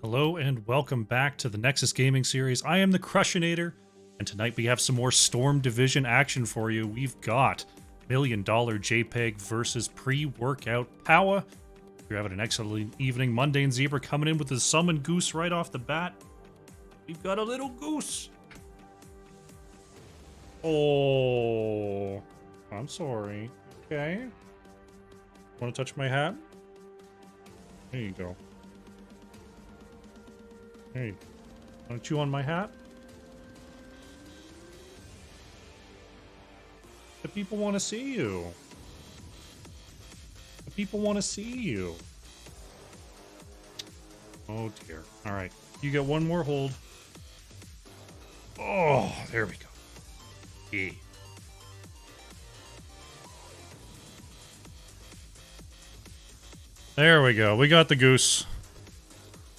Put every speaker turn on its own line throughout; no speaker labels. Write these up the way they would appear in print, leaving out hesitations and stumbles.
Hello and welcome back to the Nexus Gaming Series. I am the Crushinator, and tonight we have some more Storm Division action for you. We've got $1 Million JPEG versus pre-workout Powah. We're having an excellent evening. Mundane Zebra coming in with his summon goose right off the bat. We've got a little goose. Oh, I'm sorry. Okay. Want to touch my hat? There you go. Hey, want to chew on my hat? The people want to see you. The people want to see you. Oh dear. All right, you get one more hold. Oh, there we go. Yeah. There we go. We got the goose.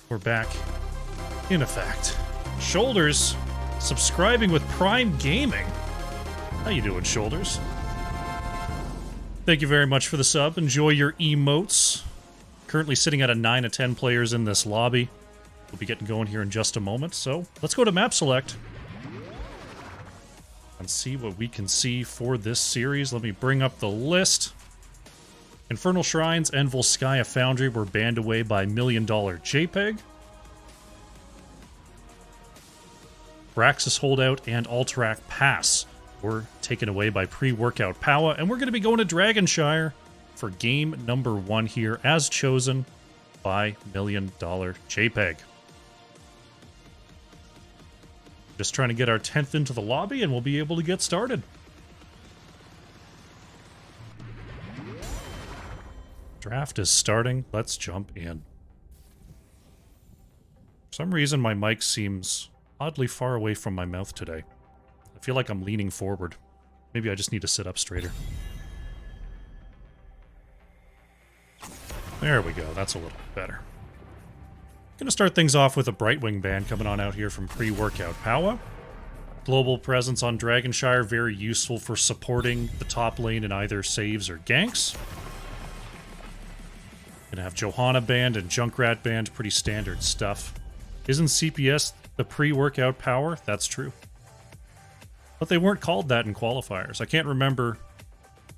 We're back. In effect. Shoulders, subscribing with Prime Gaming. How you doing, Shoulders? Thank you very much for the sub. Enjoy your emotes. Currently sitting at a 9 of 10 players in this lobby. We'll be getting going here in just a moment, so let's go to map select and see what we can see for this series. Let me bring up the list. Infernal Shrines and Volskaya Foundry were banned away by $1 Million JPEG. Braxis Holdout and Alterac Pass were taken away by pre-workout Powah, and we're going to be going to Dragonshire for game number 1 here, as chosen by $1 Million JPEG. Just trying to get our 10th into the lobby, and we'll be able to get started. Draft is starting. Let's jump in. For some reason, my mic seems oddly far away from my mouth today. I feel like I'm leaning forward. Maybe I just need to sit up straighter. There we go. That's a little better. Gonna start things off with a Brightwing band coming on out here from pre-workout Powah. Global presence on Dragonshire, very useful for supporting the top lane in either saves or ganks. Gonna have Johanna band and Junkrat band, pretty standard stuff. Isn't CPS the pre-workout Power? That's true. But they weren't called that in qualifiers. I can't remember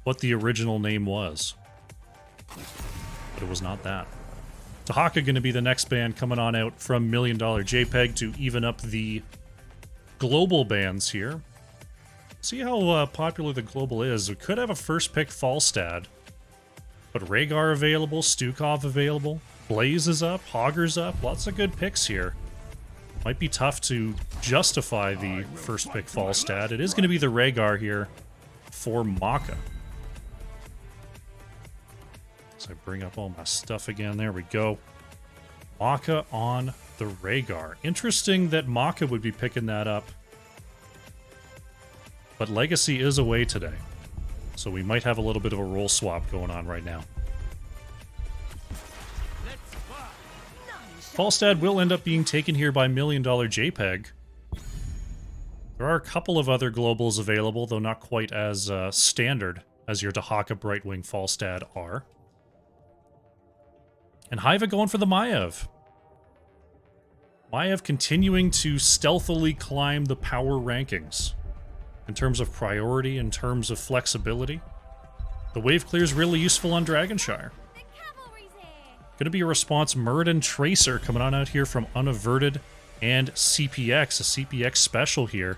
what the original name was. But it was not that. Tahaka going to be the next band coming on out from $1 Million JPEG to even up the global bands here. See how popular the global is. We could have a first pick Falstad. But Rhaegar available, Stukov available, Blaze is up, Hogger's up. Lots of good picks here. Might be tough to justify the first pick Falstad. It is going to be the Rhaegar here for Maka. So I bring up all my stuff again. There we go. Maka on the Rhaegar. Interesting that Maka would be picking that up. But Legacy is away today. So we might have a little bit of a role swap going on right now. Falstad will end up being taken here by $1 Million JPEG. There are a couple of other globals available, though not quite as standard as your Dahaka Brightwing Falstad are. And Hiva going for the Maiev. Maiev continuing to stealthily climb the power rankings. In terms of priority, in terms of flexibility. The wave clear is really useful on Dragonshire. Going to be a response Muradin Tracer coming on out here from Unaverted and CPX, a CPX special here.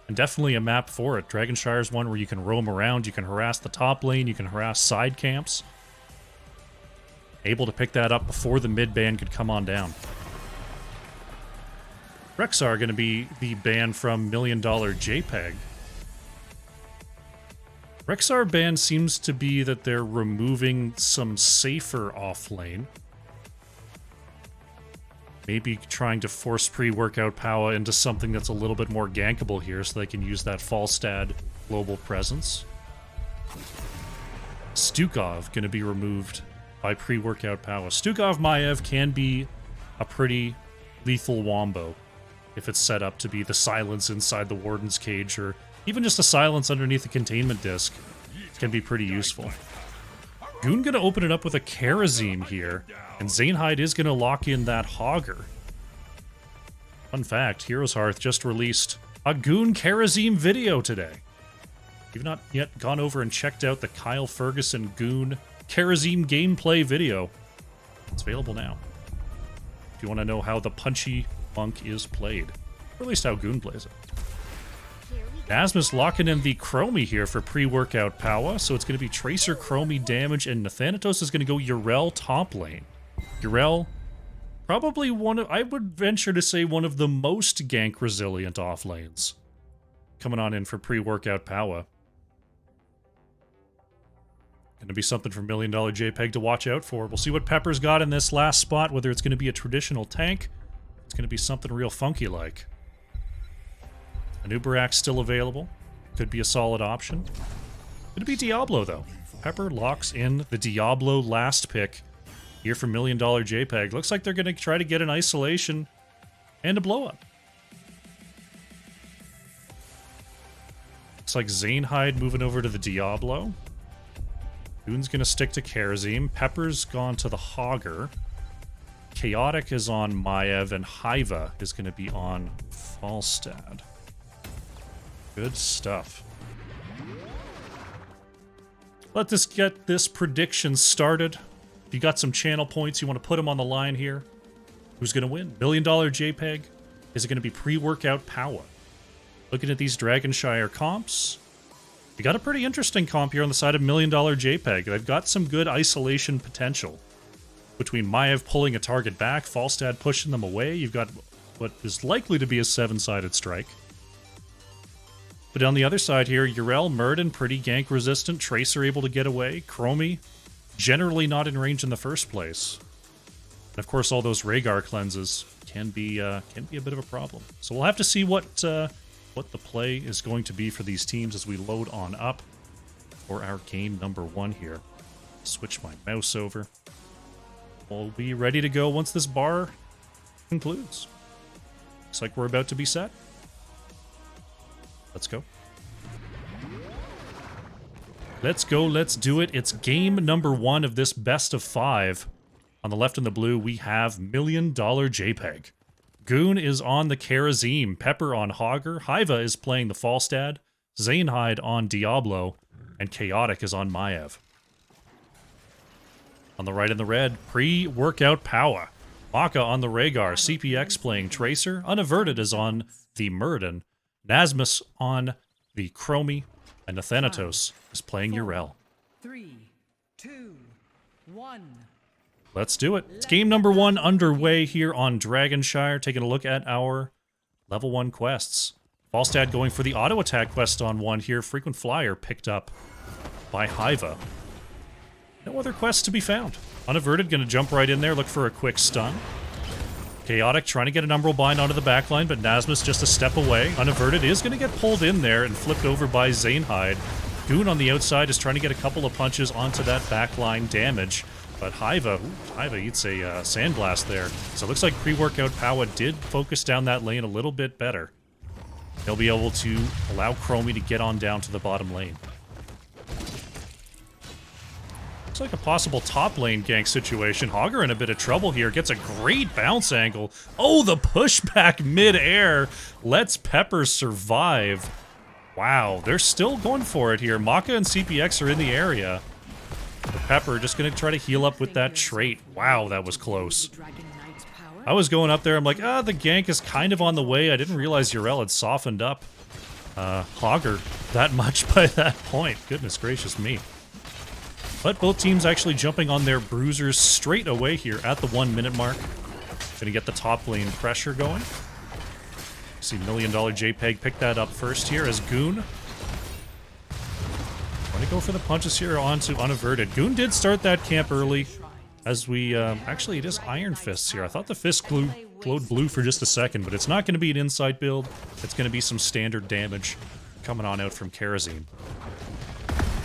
And definitely a map for it. Dragonshire is one where you can roam around, you can harass the top lane, you can harass side camps. Able to pick that up before the mid ban could come on down. Rexar going to be the ban from $1 Million JPEG. Rexar ban seems to be that they're removing some safer offlane. Maybe trying to force pre-workout Powah into something that's a little bit more gankable here so they can use that Falstad global presence. Stukov going to be removed by pre-workout Powah. Stukov Maiev can be a pretty lethal wombo if it's set up to be the silence inside the Warden's Cage, or even just a silence underneath the containment disc can be pretty useful. Goon going to open it up with a Karazim here, and Zanehyde is going to lock in that Hogger. Fun fact, Heroes Hearth just released a Goon Karazim video today. If you've not yet gone over and checked out the Kyle Ferguson Goon Karazim gameplay video, it's available now. If you want to know how the punchy monk is played, or at least how Goon plays it. Nasmus locking in the Chromie here for pre-workout Powah, so it's going to be Tracer, Chromie, damage, and Nathanatos is going to go Yrel top lane. Yrel, probably one of, I would venture to say, one of the most gank-resilient off lanes. Coming on in for pre-workout Powah. Going to be something for $1 Million JPEG to watch out for. We'll see what Pepper's got in this last spot, whether it's going to be a traditional tank, it's going to be something real funky-like. Anubarak's still available. Could be a solid option. Could be Diablo, though. Pepper locks in the Diablo last pick here for $1 Million JPEG. Looks like they're going to try to get an isolation and a blow-up. Looks like Zanehyde moving over to the Diablo. Goon's going to stick to Karazim. Pepper's gone to the Hogger. Chaotic is on Maiev, and Hiva is going to be on Falstad. Good stuff. Let us get this prediction started. If you got some channel points, you want to put them on the line here. Who's going to win? $1 Million JPEG? Is it going to be pre-workout Powah? Looking at these Dragonshire comps, we got a pretty interesting comp here on the side of $1 Million JPEG. They've got some good isolation potential. Between Maiev pulling a target back, Falstad pushing them away, you've got what is likely to be a 7-sided strike. But on the other side here, Yrel, Murden, pretty gank resistant. Tracer able to get away. Chromie, generally not in range in the first place. And of course, all those Rhaegar cleanses can be a bit of a problem. So we'll have to see what the play is going to be for these teams as we load on up for our game number 1 here. Switch my mouse over. We'll be ready to go once this bar concludes. Looks like we're about to be set. Let's go. Let's go, let's do it. It's game number 1 of this best of 5. On the left in the blue, we have $1 Million JPEG. Goon is on the Karazim, Pepper on Hogger, Hiva is playing the Falstad, Zanehyde on Diablo, and Chaotic is on Maiev. On the right in the red, pre-workout Powah. Maka on the Rhaegar, CPX playing Tracer, Unaverted is on the Murden, Nasmus on the Chromie, and Nathanatos is playing Yrel.
3, 2, 1.
Let's do it. It's game number 1 underway here on Dragonshire. Taking a look at our level 1 quests. Falstad going for the auto attack quest on 1 here. Frequent Flyer picked up by Hiva. No other quests to be found. Unaverted going to jump right in there, look for a quick stun. Chaotic trying to get an Umbral Bind onto the backline, but Nasmus just a step away. Unaverted is going to get pulled in there and flipped over by Zanehyde. Goon on the outside is trying to get a couple of punches onto that backline damage. But Hiva eats a Sandblast there. So it looks like pre-workout Powah did focus down that lane a little bit better. He'll be able to allow Chromie to get on down to the bottom lane. Looks like a possible top lane gank situation. Hogger in a bit of trouble here. Gets a great bounce angle. Oh, the pushback mid-air lets Pepper survive. Wow, they're still going for it here. Maka and CPX are in the area. But Pepper just going to try to heal up with that trait. Wow, that was close. I was going up there. I'm like, the gank is kind of on the way. I didn't realize Yrel had softened up Hogger that much by that point. Goodness gracious me. But both teams actually jumping on their bruisers straight away here at the 1 minute mark. Gonna get the top lane pressure going. See $1 Million JPEG pick that up first here as Goon. Want to go for the punches here onto Unaverted. Goon did start that camp early as we, actually it is Iron Fists here. I thought the fist glowed blue for just a second, but it's not going to be an insight build. It's going to be some standard damage coming on out from Karazim.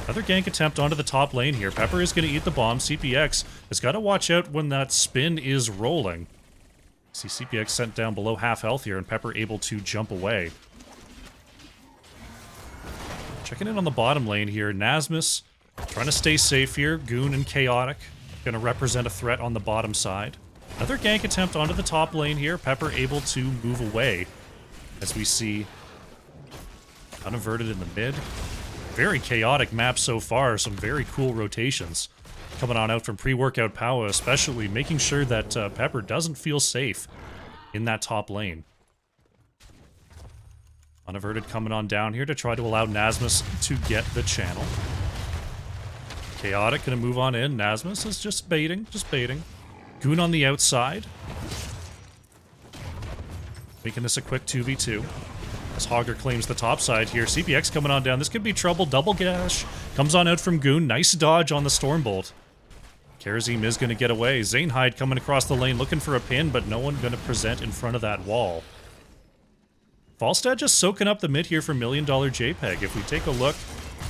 Another gank attempt onto the top lane here. Pepper is going to eat the bomb. CPX has got to watch out when that spin is rolling. See CPX sent down below half health here, and Pepper able to jump away. Checking in on the bottom lane here. Nasmus trying to stay safe here. Goon and Chaotic going to represent a threat on the bottom side. Another gank attempt onto the top lane here. Pepper able to move away as we see unaverted in the mid. Very chaotic map so far. Some very cool rotations coming on out from pre-workout Powah, especially making sure that Pepper doesn't feel safe in that top lane. Unaverted coming on down here to try to allow Nasmus to get the channel. Chaotic gonna move on in. Nasmus is just baiting, Goon on the outside. Making this a quick 2v2. As Hogger claims the top side here. CPX coming on down. This could be trouble. Double gash. Comes on out from Goon. Nice dodge on the Stormbolt. Karazim is going to get away. Zainhide coming across the lane looking for a pin, but no one going to present in front of that wall. Falstad just soaking up the mid here for $1 Million JPEG. If we take a look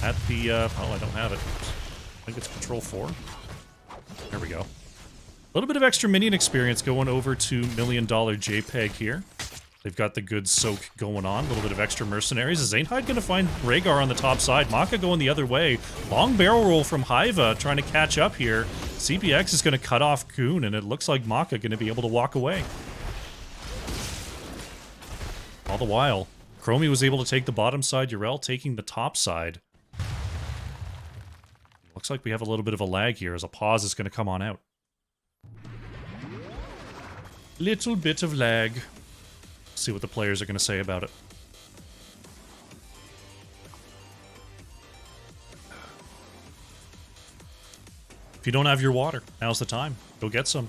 at the... oh, I don't have it. I think it's Control 4. There we go. A little bit of extra minion experience going over to $1 Million JPEG here. They've got the good soak going on. A little bit of extra mercenaries. Is Zainhide going to find Rhaegar on the top side? Maka going the other way. Long barrel roll from Hiva trying to catch up here. CPX is going to cut off Goon, and it looks like Maka going to be able to walk away. All the while, Chromie was able to take the bottom side. Yrel taking the top side. Looks like we have a little bit of a lag here as a pause is going to come on out. Little bit of lag. See what the players are going to say about it. If you don't have your water, now's the time. Go get some.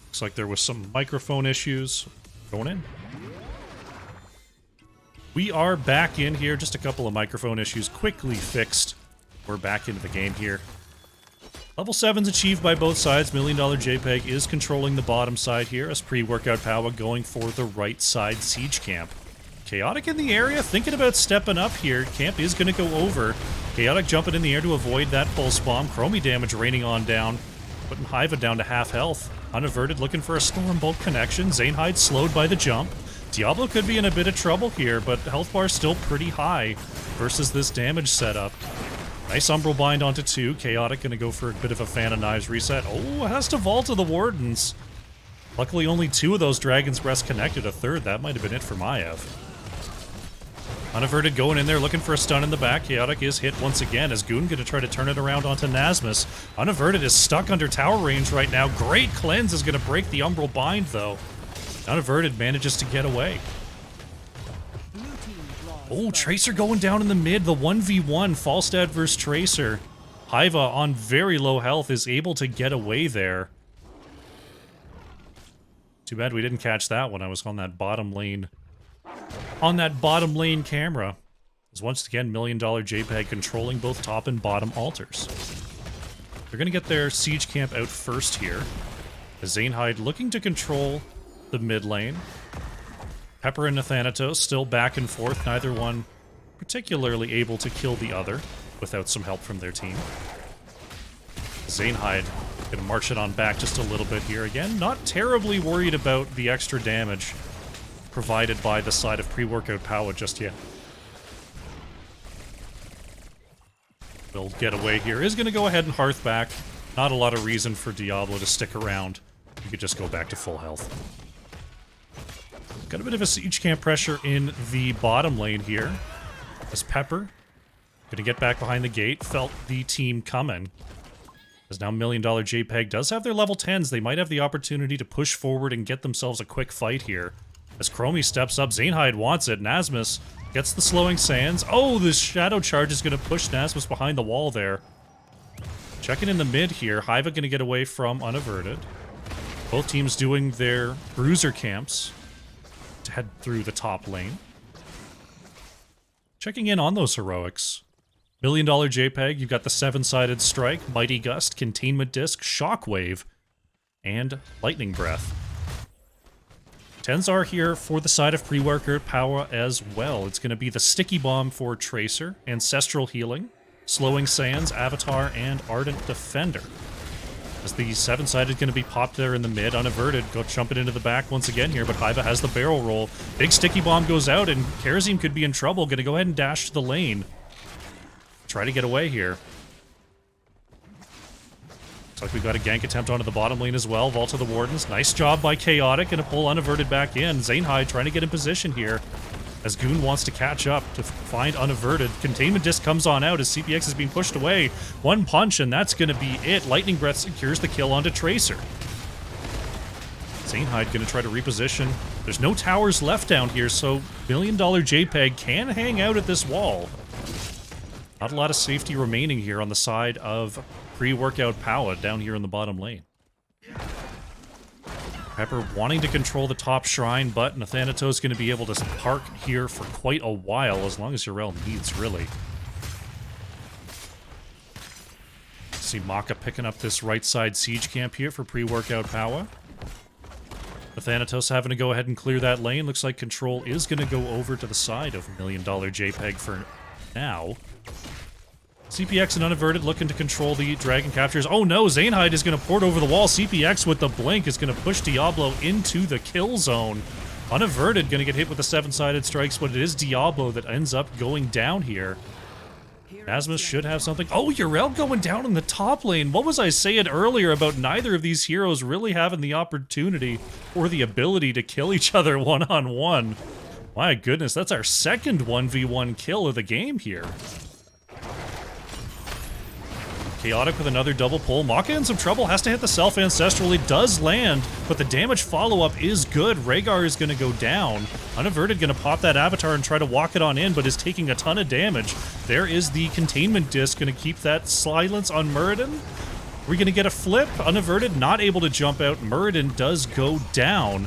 Looks like there was some microphone issues going in. We are back in here. Just a couple of microphone issues quickly fixed. We're back into the game here. Level 7's achieved by both sides. $1 Million JPEG is controlling the bottom side here as pre-workout Powah going for the right side siege camp. Chaotic in the area, thinking about stepping up here. Camp is going to go over. Chaotic jumping in the air to avoid that pulse bomb. Chromie damage raining on down, putting Hiva down to half health. Unaverted looking for a Stormbolt connection. Zainhide slowed by the jump. Diablo could be in a bit of trouble here, but health bar still pretty high versus this damage setup. Nice Umbral Bind onto 2. Chaotic gonna go for a bit of a Fan of Knives reset. Oh, has to vault to the Wardens. Luckily only 2 of those Dragon's Breath connected. A third, that might have been it for Maiev. Unaverted going in there looking for a stun in the back. Chaotic is hit once again as Goon gonna try to turn it around onto Nasmus. Unaverted is stuck under tower range right now. Great cleanse is gonna break the Umbral Bind though. Unaverted manages to get away. Oh, Tracer going down in the mid. The 1v1 Falstad versus Tracer. Hiva on very low health is able to get away there. Too bad we didn't catch that when I was on that bottom lane. On that bottom lane camera. As once again, $1 Million JPEG controlling both top and bottom altars. They're going to get their siege camp out first here. As Zainhide looking to control the mid lane. Pepper and Nathanatos still back and forth, neither one particularly able to kill the other without some help from their team. Zainhide gonna march it on back just a little bit here again. Not terribly worried about the extra damage provided by the side of pre-workout Powah just yet. Will get away here. Is gonna go ahead and hearth back. Not a lot of reason for Diablo to stick around. You could just go back to full health. Got a bit of a siege camp pressure in the bottom lane here. As Pepper gonna get back behind the gate, felt the team coming. As now $1 Million JPEG does have their level 10s, they might have the opportunity to push forward and get themselves a quick fight here. As Chromie steps up, Zainhide wants it. Nasmus gets the slowing sands. Oh, this shadow charge is gonna push Nasmus behind the wall there. Checking in the mid here, Hiva gonna get away from Unaverted. Both teams doing their bruiser camps to head through the top lane. Checking in on those heroics. $1 Million JPEG, you've got the 7-sided strike, Mighty Gust, Containment Disc, Shockwave, and Lightning Breath. 10s are here for the side of pre-workout Powah as well. It's going to be the Sticky Bomb for Tracer, Ancestral Healing, Slowing Sands, Avatar, and Ardent Defender. As the 7-sided going to be popped there in the mid, Unaverted, go jumping into the back once again here, but Hiva has the barrel roll. Big Sticky Bomb goes out, and Karazim could be in trouble. Going to go ahead and dash to the lane. Try to get away here. Looks like we got a gank attempt onto the bottom lane as well. Vault to the Wardens. Nice job by Chaotic, and a pull unaverted back in. Zainhide trying to get in position here as Goon wants to catch up to find unaverted. Containment disc comes on out as CPX is being pushed away. One punch, and that's going to be it. Lightning Breath secures the kill onto Tracer. Zainhide going to try to reposition. There's no towers left down here, so $1 million JPEG can hang out at this wall. Not a lot of safety remaining here on the side of pre-workout Powah down here in the bottom lane. Pepper wanting to control the top shrine, but Nathanatos going to be able to park here for quite a while, as long as Yrel needs, really. See Maka picking up this right side siege camp here for pre-workout Powah. Nathanatos having to go ahead and clear that lane. Looks like control is going to go over to the side of $1 million JPEG for now. CPX and Unaverted looking to control the dragon captures. Oh no, Zainhide is going to port over the wall. CPX with the blink is going to push Diablo into the kill zone. Unaverted going to get hit with the 7-sided strikes, but it is Diablo that ends up going down here. Asmus should have something. Oh, Yrel going down in the top lane. What was I saying earlier about neither of these heroes really having the opportunity or the ability to kill each other one-on-one? My goodness, that's our second 1v1 kill of the game here. Chaotic with another double pull. Maka in some trouble, has to hit the self-ancestral. It does land, but the damage follow-up is good. Rhaegar is going to go down. Unaverted going to pop that avatar and try to walk it on in, but is taking a ton of damage. There is the containment disc, going to keep that silence on Muradin. Are we going to get a flip? Unaverted not able to jump out. Muradin does go down.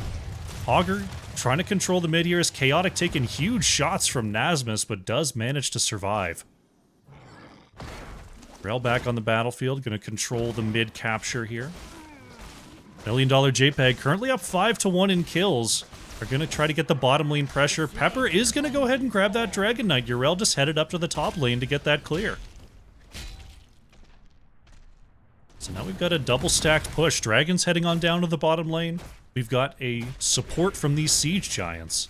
Augur trying to control the mid here as Chaotic taking huge shots from Nasmus, but does manage to survive. Rel back on the battlefield, going to control the mid capture here. $1 million JPEG currently up 5-1 in kills. They're going to try to get the bottom lane pressure. Pepper is going to go ahead and grab that Dragon Knight. Yrel just headed up to the top lane to get that clear. So now we've got a double stacked push. Dragon's heading on down to the bottom lane. We've got a support from these siege giants.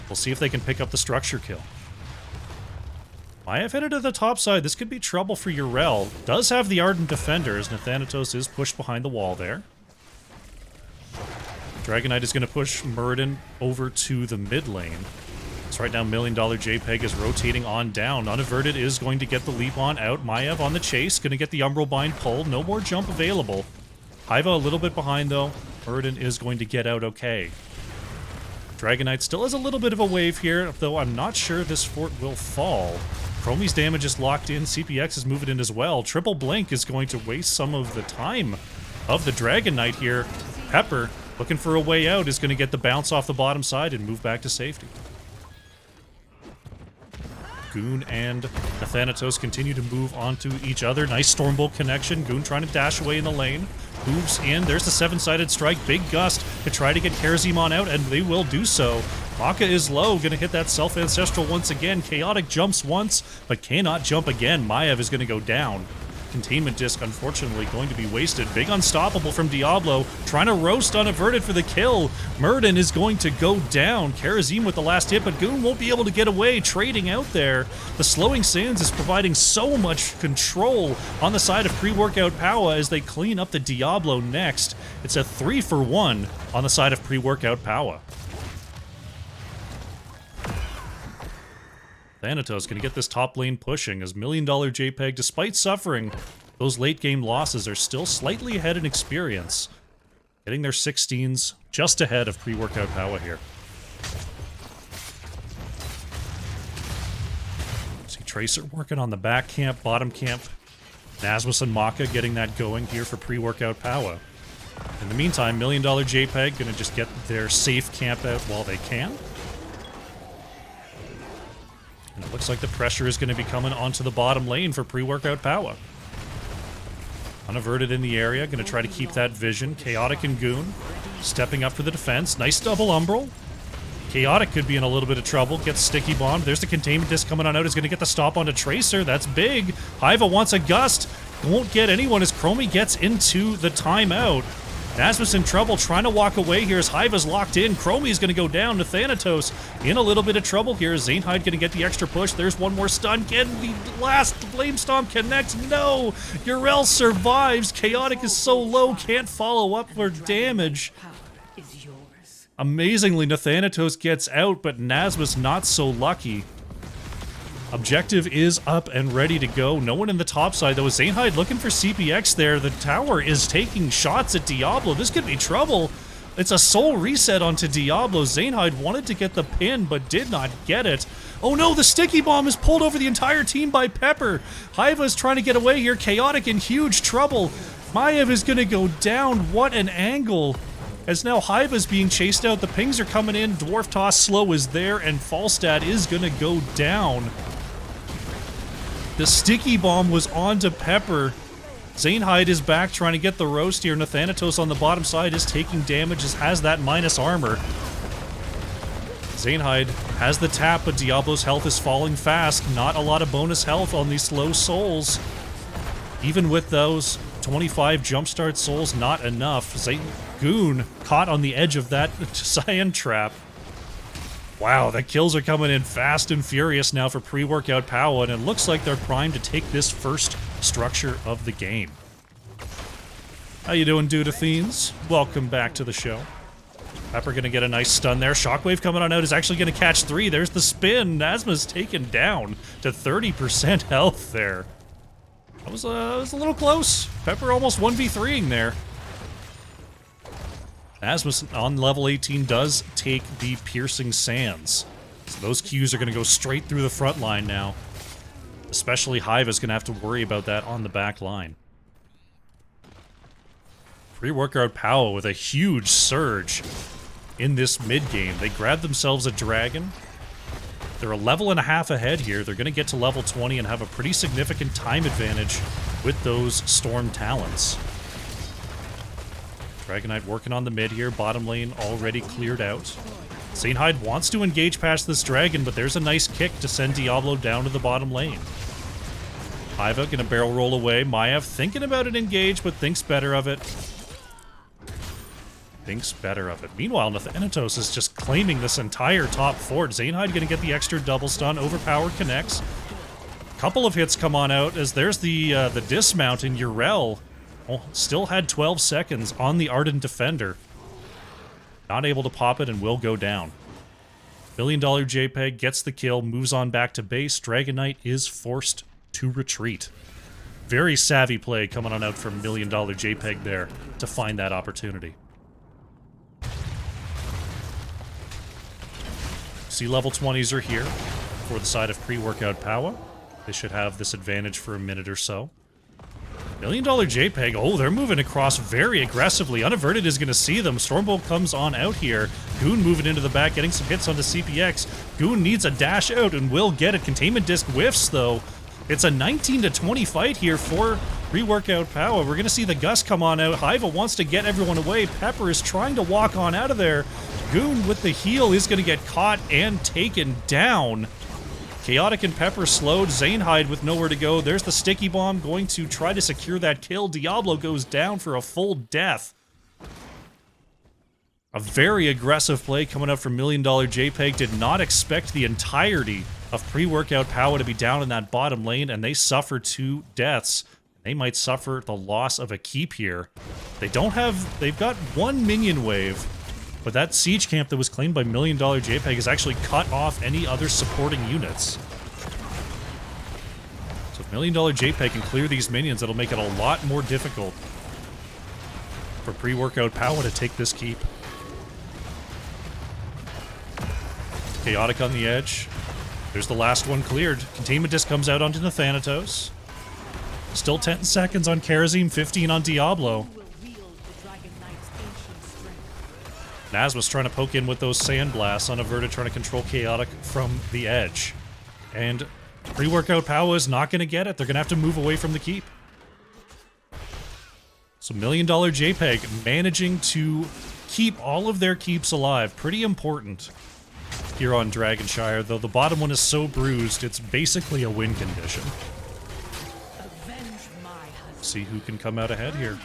We'll see if they can pick up the structure kill. I have headed to the top side. This could be trouble for Yrel. Does have the Ardent Defender as Nathanatos is pushed behind the wall there. Dragon Knight is going to push Muradin over to the mid lane. So right now, $1 million JPEG is rotating on down. Unaverted is going to get the leap on out. Maiev on the chase, going to get the Umbral Bind pull. No more jump available. Hyva a little bit behind though. Muradin is going to get out okay. Dragon Knight still has a little bit of a wave here, though I'm not sure this fort will fall. Chromie's damage is locked in. CPX is moving in as well. Triple Blink is going to waste some of the time of the Dragon Knight here. Pepper, looking for a way out, is going to get the bounce off the bottom side and move back to safety. Goon and Nathanatos continue to move onto each other. Nice Stormbolt connection. Goon trying to dash away in the lane. Moves in. There's the 7-sided strike. Big gust to try to get Karazim out, and they will do so. Maka is low. Going to hit that self-ancestral once again. Chaotic jumps once, but cannot jump again. Maiev is going to go down. Containment disc, unfortunately, going to be wasted. Big unstoppable from Diablo, trying to roast Unaverted for the kill. Muradin is going to go down. Karazim with the last hit, but Goon won't be able to get away, trading out there. The Slowing Sands is providing so much control on the side of pre-workout Powah as they clean up the Diablo next. It's a 3-for-1 on the side of pre-workout Powah. Thanatos going to get this top lane pushing as $1 million JPEG, despite suffering those late game losses, are still slightly ahead in experience. Getting their 16s just ahead of pre-workout Powah here. See Tracer working on the back camp, bottom camp. Nasmus and Maka getting that going here for pre-workout Powah. In the meantime, $1 million JPEG going to just get their safe camp out while they can. And it looks like the pressure is going to be coming onto the bottom lane for pre-workout Powah. Unaverted in the area, going to try to keep that vision. Chaotic and Goon stepping up for the defense. Nice double Umbral. Chaotic could be in a little bit of trouble. Gets sticky bombed. There's the containment disc coming on out. Is going to get the stop onto Tracer. That's big. Hyva wants a gust. Won't get anyone as Chromie gets into the timeout. Nasmus in trouble, trying to walk away here as Hiva's locked in. Chromie's going to go down to Thanatos. In a little bit of trouble here. Zanehyde going to get the extra push. There's one more stun. Can the last Flame Stomp connect? No! Urel survives. Chaotic is so low, can't follow up for damage. Amazingly, Nathanatos gets out, but Nasmus not so lucky. Objective is up and ready to go. No one in the top side, though. Zanehyde looking for CPX there. The tower is taking shots at Diablo. This could be trouble. It's a soul reset onto Diablo. Zanehyde wanted to get the pin, but did not get it. Oh no, the sticky bomb is pulled over the entire team by Pepper. Hiva is trying to get away here. Chaotic in huge trouble. Maiev is going to go down. What an angle. As now Hiva's being chased out. The pings are coming in. Dwarf Toss Slow is there, and Falstad is going to go down. The sticky bomb was onto Pepper. Zanehyde is back trying to get the roast here. Nathanatos on the bottom side is taking damage, has that minus armor. Zanehyde has the tap, but Diablo's health is falling fast. Not a lot of bonus health on these slow souls. Even with those 25 jumpstart souls, not enough. Goon caught on the edge of that Cyan trap. Wow, the kills are coming in fast and furious now for pre-workout Powah, and it looks like they're primed to take this first structure of the game. How you doing, Dudathenes? Welcome back to the show. Pepper gonna get a nice stun there. Shockwave coming on out is actually gonna catch 3. There's the spin. Nasma's taken down to 30% health there. That was a little close. Pepper almost 1v3ing there. Nasmus on level 18 does take the Piercing Sands. So those Qs are going to go straight through the front line now. Especially Hiva's going to have to worry about that on the back line. Pre-workout Powah with a huge surge in this mid-game. They grab themselves a dragon. They're a level and a half ahead here. They're going to get to level 20 and have a pretty significant time advantage with those Storm Talents. Dragonite working on the mid here. Bottom lane already cleared out. Zanehyde wants to engage past this dragon, but there's a nice kick to send Diablo down to the bottom lane. Hiva gonna barrel roll away. Maiev thinking about an engage, but thinks better of it. Meanwhile, Nathanatos is just claiming this entire top fort. Zanehyde gonna get the extra double stun. Overpower connects. Couple of hits come on out as there's the dismount, and Urel still had 12 seconds on the Ardent Defender. Not able to pop it and will go down. $1 million JPEG gets the kill, moves on back to base. Dragonite is forced to retreat. Very savvy play coming on out from $1 million JPEG there to find that opportunity. See, level 20s are here for the side of pre-workout Powah. They should have this advantage for a minute or so. $1 million JPEG. Oh, they're moving across very aggressively. Unaverted is going to see them. Stormbolt comes on out here. Goon moving into the back, getting some hits onto CPX. Goon needs a dash out and will get it. Containment Disc whiffs, though. It's a 19-20 fight here for pre-workout Powah. We're going to see the Gus come on out. Hiva wants to get everyone away. Pepper is trying to walk on out of there. Goon with the heal is going to get caught and taken down. Chaotic and Pepper slowed. Zanehyde with nowhere to go. There's the sticky bomb going to try to secure that kill. Diablo goes down for a full death. A very aggressive play coming up from $1 million JPEG. Did not expect the entirety of pre-workout Powah to be down in that bottom lane, and they suffer 2 deaths. They might suffer the loss of a keep here. They've got 1 minion wave, but that siege camp that was claimed by $1 million JPEG has actually cut off any other supporting units. So if $1 million JPEG can clear these minions, it'll make it a lot more difficult for pre-workout Powah to take this keep. Chaotic on the edge. There's the last one cleared. Containment Disc comes out onto the Thanatos. Still 10 seconds on Karazim, 15 on Diablo. Nasma's trying to poke in with those Sand Blasts. Unaverted trying to control Chaotic from the edge. And pre-workout Powah is not going to get it. They're going to have to move away from the keep. So $1 million JPEG managing to keep all of their keeps alive. Pretty important here on Dragonshire, though the bottom one is so bruised, it's basically a win condition. See who can come out ahead here.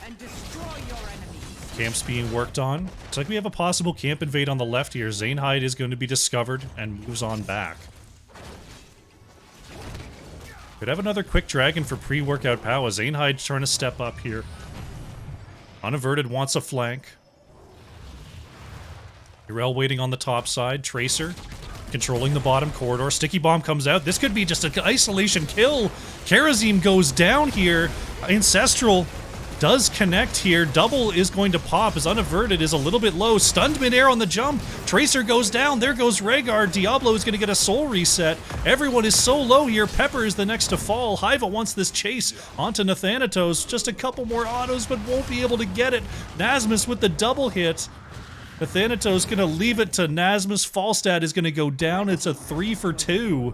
and destroy your enemies.
Camp's being worked on. Looks like we have a possible camp invade on the left here. Zanehyde is going to be discovered and moves on back. Could have another quick dragon for pre-workout Powah. Zanehyde's trying to step up here. Unaverted wants a flank. Urel waiting on the top side. Tracer controlling the bottom corridor. Sticky Bomb comes out. This could be just an isolation kill. Karazim goes down here. Ancestral does connect here. Double is going to pop as Unaverted is a little bit low. Stunned midair on the jump. Tracer goes down. There goes Rhaegar. Diablo is going to get a soul reset. Everyone is so low here. Pepper is the next to fall. Hyva wants this chase onto Nathanatos. Just a couple more autos, but won't be able to get it. Nasmus with the double hit. Nathanatos going to leave it to Nasmus. Falstad is going to go down. It's a 3 for 2.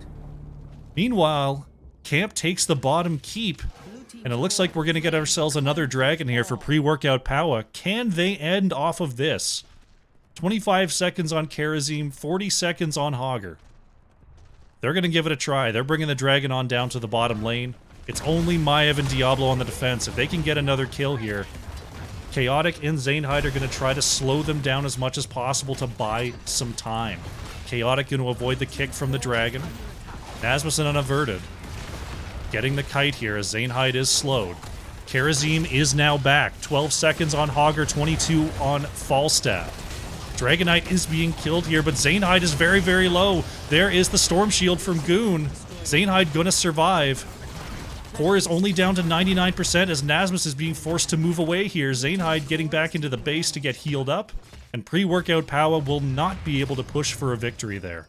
Meanwhile, Camp takes the bottom keep. And it looks like we're going to get ourselves another dragon here for pre-workout Powah. Can they end off of this? 25 seconds on Karazim, 40 seconds on Hogger. They're going to give it a try. They're bringing the dragon on down to the bottom lane. It's only Maiev and Diablo on the defense. If they can get another kill here, Chaotic and Zanehyde are going to try to slow them down as much as possible to buy some time. Chaotic going to avoid the kick from the dragon. Nasmus and Unaverted getting the kite here as Zanehyde is slowed. Karazim is now back. 12 seconds on Hogger, 22 on Falstaff. Dragonite is being killed here, but Zanehyde is very, very low. There is the Storm Shield from Goon. Zanehyde gonna survive. Core is only down to 99% as Nasmus is being forced to move away here. Zanehyde getting back into the base to get healed up, and pre-workout Powah will not be able to push for a victory there.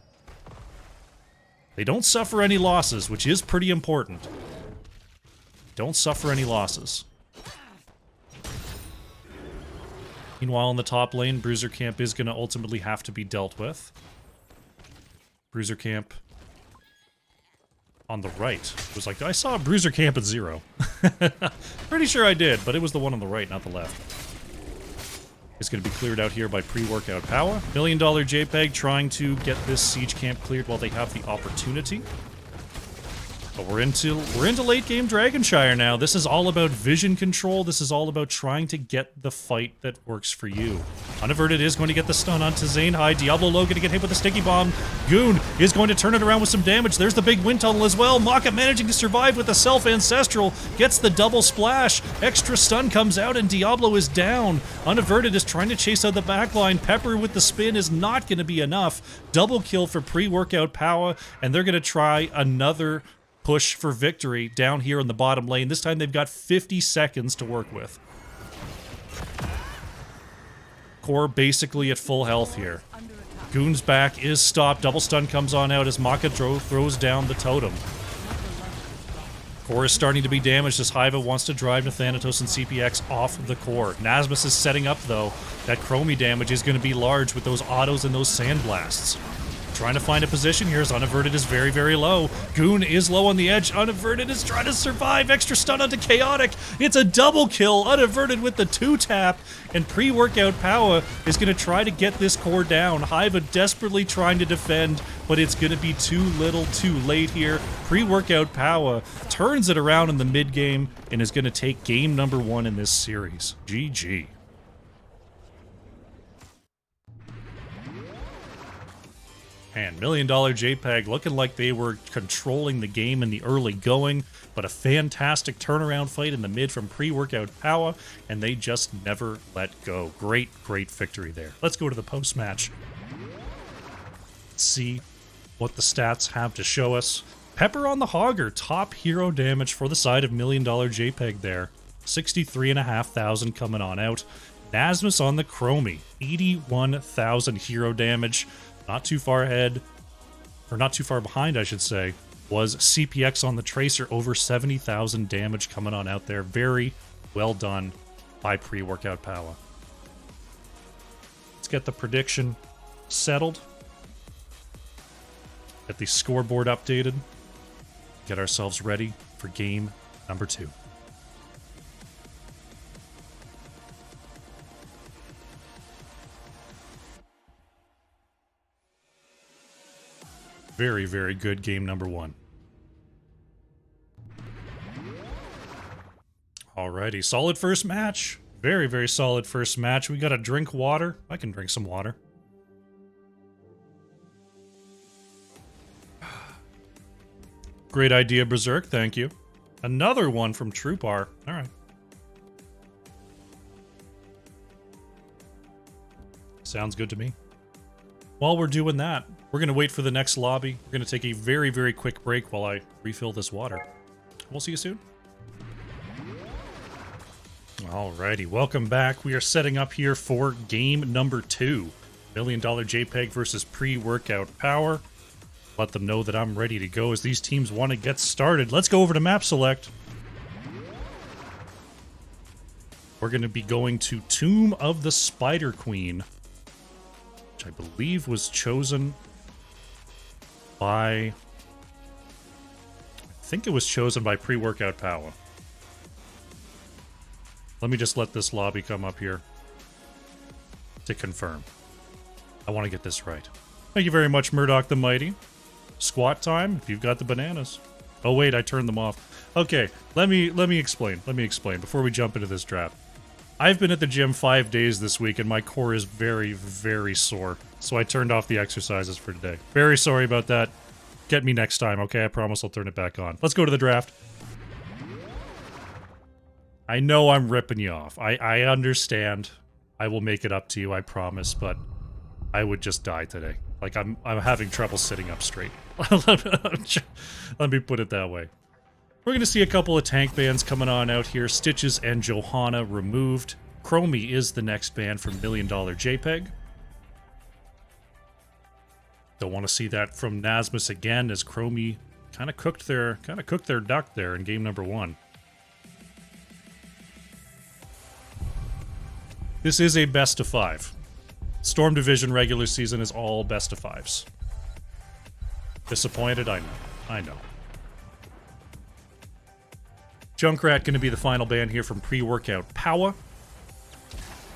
They don't suffer any losses, which is pretty important. Don't suffer any losses. Meanwhile, in the top lane, Bruiser Camp is going to ultimately have to be dealt with. Bruiser Camp on the right. It was like, I saw a Bruiser Camp at 0. Pretty sure I did, but it was the one on the right, not the left. It's going to be cleared out here by pre-workout Powah. $1 million JPEG trying to get this siege camp cleared while they have the opportunity. But we're into late game Dragonshire now. This is all about vision control. This is all about trying to get the fight that works for you. Unaverted is going to get the stun onto Zanehyde. Diablo Low going to get hit with a sticky bomb. Goon is going to turn it around with some damage. There's the big wind tunnel as well. Maka managing to survive with the self-ancestral. Gets the double splash. Extra stun comes out and Diablo is down. Unaverted is trying to chase out the backline. Pepper with the spin is not going to be enough. Double kill for pre-workout Powah, and they're going to try another push for victory down here in the bottom lane. This time they've got 50 seconds to work with. Core basically at full health here. Goon's back is stopped. Double stun comes on out as Maka throws down the totem. Core is starting to be damaged as Hyva wants to drive Nathanatos and CPX off the core. Nasmus is setting up, though. That Chromie damage is going to be large with those autos and those sandblasts. Trying to find a position here as Unaverted is very, very low. Goon is low on the edge. Unaverted is trying to survive. Extra stun onto Chaotic. It's a double kill. Unaverted with the 2-tap. And pre-workout Powah is going to try to get this core down. Hyva desperately trying to defend, but it's going to be too little too late here. Pre-workout Powah turns it around in the mid-game and is going to take game number 1 in this series. GG. And $1 million JPEG looking like they were controlling the game in the early going, but a fantastic turnaround fight in the mid from pre-workout Powah, and they just never let go. Great, great victory there. Let's go to the post-match. See what the stats have to show us. Pepper on the Hogger, top hero damage for the side of $1 million JPEG there. 63,500 coming on out. Nasmus on the Chromie, 81,000 hero damage. Not too far ahead, or not too far behind, I should say, was CPX on the Tracer, over 70,000 damage coming on out there. Very well done by pre-workout Powah. Let's get the prediction settled. Get the scoreboard updated. Get ourselves ready for game number 2. Very, very good game number 1. Alrighty, solid first match. Very, very solid first match. We gotta drink water. I can drink some water. Great idea, Berserk. Thank you. Another one from Troopar. Alright. Sounds good to me. While we're doing that, we're going to wait for the next lobby. We're going to take a very, very quick break while I refill this water. We'll see you soon. Alrighty, welcome back. We are setting up here for game number 2. $1 Million JPEG versus pre-workout Powah. Let them know that I'm ready to go as these teams want to get started. Let's go over to map select. We're going to be going to Tomb of the Spider Queen, which I believe was chosen by... I think it was chosen by pre-workout Powah. Let me just let this lobby come up here to confirm. I want to get this right. Thank you very much, Murdoch the Mighty. Squat time, if you've got the bananas. Oh wait, I turned them off. Okay, let me explain. Let me explain before we jump into this draft. I've been at the gym 5 days this week, and my core is very, very sore. So I turned off the exercises for today. Very sorry about that. Get me next time, okay? I promise I'll turn it back on. Let's go to the draft. I know I'm ripping you off. I understand. I will make it up to you, I promise, but I would just die today. Like, I'm having trouble sitting up straight. Let me put it that way. We're going to see a couple of tank bans coming on out here. Stitches and Johanna removed. Chromie is the next ban for $1 Million JPEG. Don't want to see that from Nasmus again, as Chromie kind of cooked their duck there in game number 1. This is a best of 5. Storm Division regular season is all best of 5s. Disappointed? I know. I know. Junkrat going to be the final ban here from pre-workout Powah.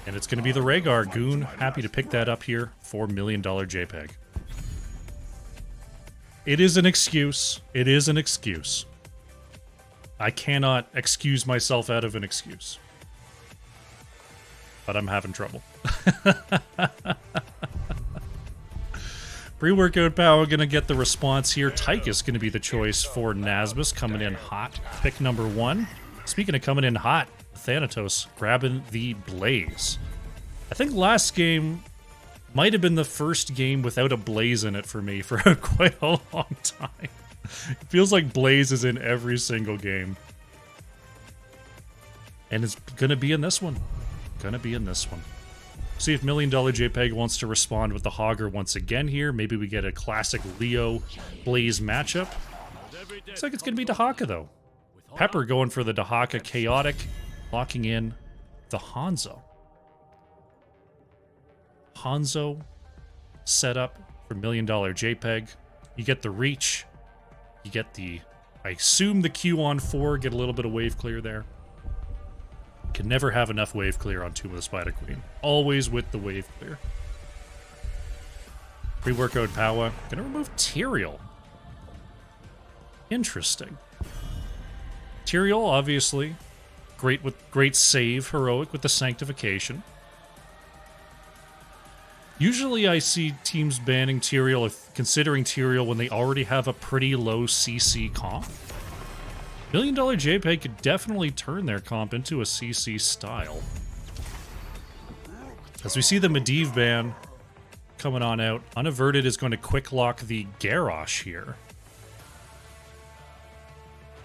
And it's going to be the Rhaegar Goon. Happy to pick that up here for $1 Million JPEG. It is an excuse. It is an excuse. I cannot excuse myself out of an excuse. But I'm having trouble. Pre-workout Powah gonna get the response here. Tychus gonna be the choice for Nasmus, coming in hot. Pick number 1. Speaking of coming in hot, Thanatos grabbing the Blaze. I think last game might have been the first game without a Blaze in it for me for quite a long time. It feels like Blaze is in every single game. And it's gonna be in this one. Gonna be in this one. See if $1 Million JPEG wants to respond with the Hogger once again here. Maybe we get a classic Leo Blaze matchup. Looks like it's gonna be Dahaka though. Pepper going for the Dahaka Chaotic, locking in the Hanzo. Hanzo setup for $1 Million JPEG. You get the reach. You get the, I assume, the Q on 4, get a little bit of wave clear there. Can never have enough wave clear on Tomb of the Spider Queen. Always with the wave clear. Pre-workout Powah. Gonna remove Tyrael. Interesting. Tyrael, obviously. Great save, heroic with the Sanctification. Usually I see teams banning Tyrael, considering Tyrael when they already have a pretty low CC comp. $1 Million JPEG could definitely turn their comp into a CC style. As we see the Medivh ban coming on out, Unaverted is going to quick lock the Garrosh here.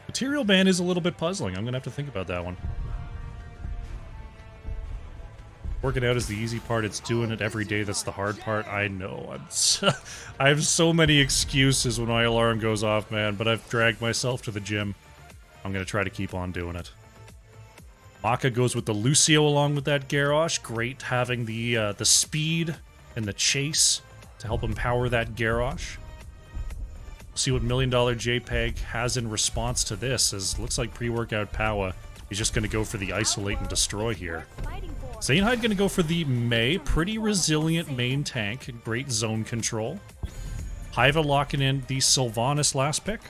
Material ban is a little bit puzzling. I'm going to have to think about that one. Working out is the easy part. It's doing it every day that's the hard part. I know. I have so many excuses when my alarm goes off, man, but I've dragged myself to the gym. I'm going to try to keep on doing it. Maka goes with the Lucio along with that Garrosh. Great having the speed and the chase to help empower that Garrosh. See what $1 Million JPEG has in response to this, as looks like pre-workout Powah is just going to go for the Isolate and Destroy here. Zainhide going to go for the Mei. Pretty resilient main tank. Great zone control. Hiva locking in the Sylvanas last pick.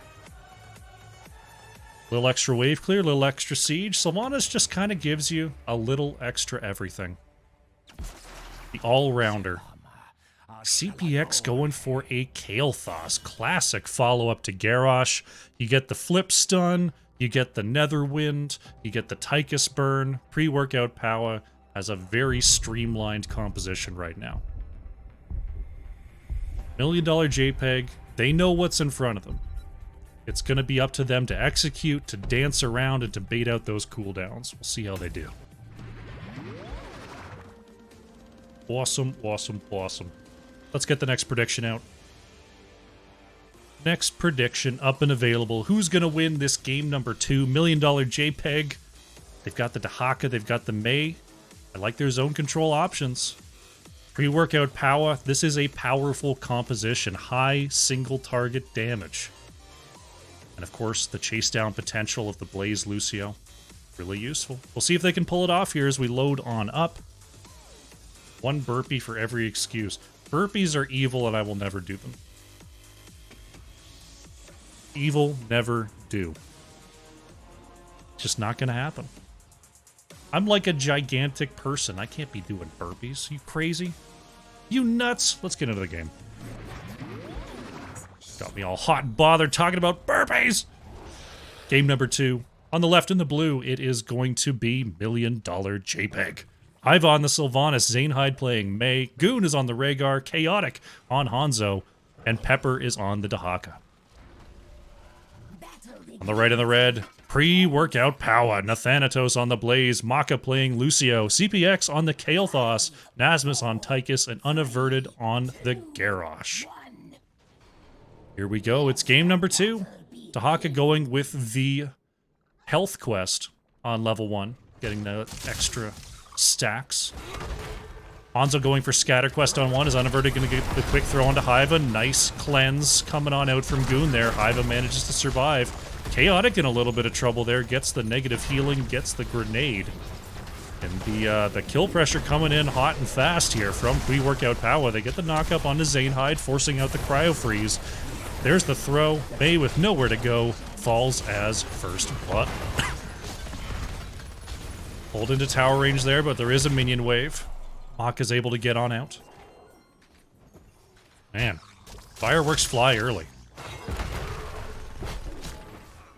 Little extra wave clear, little extra siege. Sylvanas just kind of gives you a little extra everything. The all-rounder. CPX going for a Kael'thas. Classic follow-up to Garrosh. You get the flip stun, you get the Netherwind, you get the Tychus burn. Pre-workout Powah has a very streamlined composition right now. $1 million JPEG. They know what's in front of them. It's going to be up to them to execute, to dance around, and to bait out those cooldowns. We'll see how they do. Awesome, awesome, awesome. Let's get the next prediction out. Next prediction up and available. Who's going to win this game number 2? $1 million JPEG. They've got the Dahaka, they've got the Mei. I like their zone control options. Pre-workout Powah. This is a powerful composition. High single target damage. And of course, the chase down potential of the Blaze Lucio. Really useful. We'll see if they can pull it off here as we load on up. One burpee for every excuse. Burpees are evil and I will never do them. Evil, never do. Just not gonna happen. I'm like a gigantic person. I can't be doing burpees. You crazy? You nuts? Let's get into the game. Got me all hot and bothered talking about burpees! Game number 2. On the left in the blue, it is going to be $1 million JPEG. I've on the Sylvanas, Zainhide playing Mei, Goon is on the Rhaegar, Chaotic on Hanzo, and Pepper is on the Dahaka. On the right in the red, pre-workout Powah, Nathanatos on the Blaze, Maka playing Lucio, CPX on the Kael'thas, Nasmus on Tychus, and Unaverted on the Garrosh. Here we go, it's game number 2. Dahaka going with the health quest on level 1, getting the extra stacks. Hanzo going for scatter quest on 1. Is Unaverted going to get the quick throw onto Hiva? Nice cleanse coming on out from Goon there. Hiva manages to survive. Chaotic in a little bit of trouble there. Gets the negative healing, gets the grenade. And the kill pressure coming in hot and fast here from pre-workout Powah. They get the knock-up onto Zainhide, forcing out the cryo freeze. There's the throw. Mei with nowhere to go falls as first blood. Hold into tower range there, but there is a minion wave. Mach is able to get on out. Man, fireworks fly early.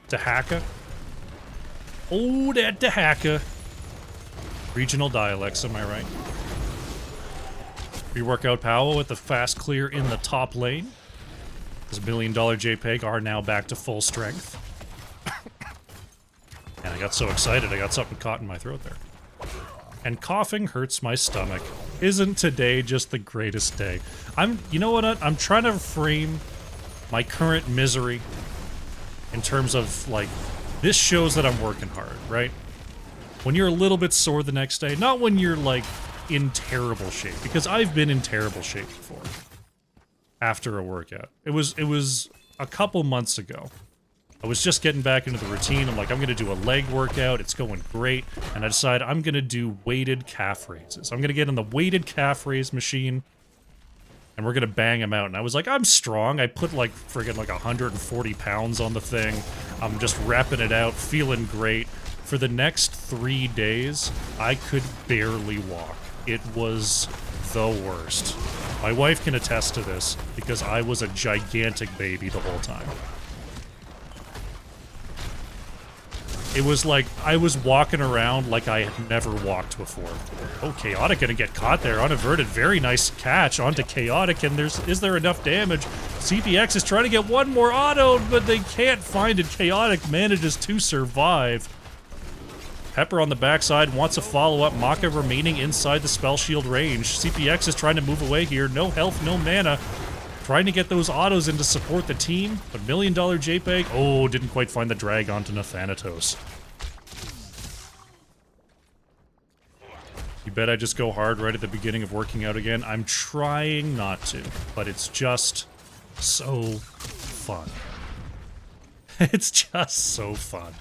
Dahaka. Oh, that Dahaka. Regional dialects, am I right? Pre-workout Powah with the fast clear in the top lane. His $1 million JPEG are now back to full strength. And I got so excited, I got something caught in my throat there. And coughing hurts my stomach. Isn't today just the greatest day? You know what, I'm trying to frame my current misery in terms of, like, this shows that I'm working hard, right? When you're a little bit sore the next day, not when you're, like, in terrible shape, because I've been in terrible shape before after a workout. It was a couple months ago. I was just getting back into the routine. I'm like, I'm going to do a leg workout. It's going great. And I decide I'm going to do weighted calf raises. I'm going to get in the weighted calf raise machine, and we're going to bang them out. And I was like, I'm strong. I put, like, friggin' like 140 pounds on the thing. I'm just repping it out, feeling great. For the next 3 days, I could barely walk. It was the worst. My wife can attest to this, because I was a gigantic baby the whole time. It was like I was walking around like I had never walked before. Oh, Chaotic gonna get caught there. Unaverted, very nice catch onto Chaotic, and is there enough damage? CPX is trying to get one more auto, but they can't find it. Chaotic manages to survive. Pepper on the backside wants a follow-up. Maka remaining inside the spell shield range. CPX is trying to move away here. No health, no mana. Trying to get those autos in to support the team, but $1 million JPEG, oh, didn't quite find the drag onto Nathanatos. You bet I just go hard right at the beginning of working out again? I'm trying not to, but it's just so fun. It's just so fun.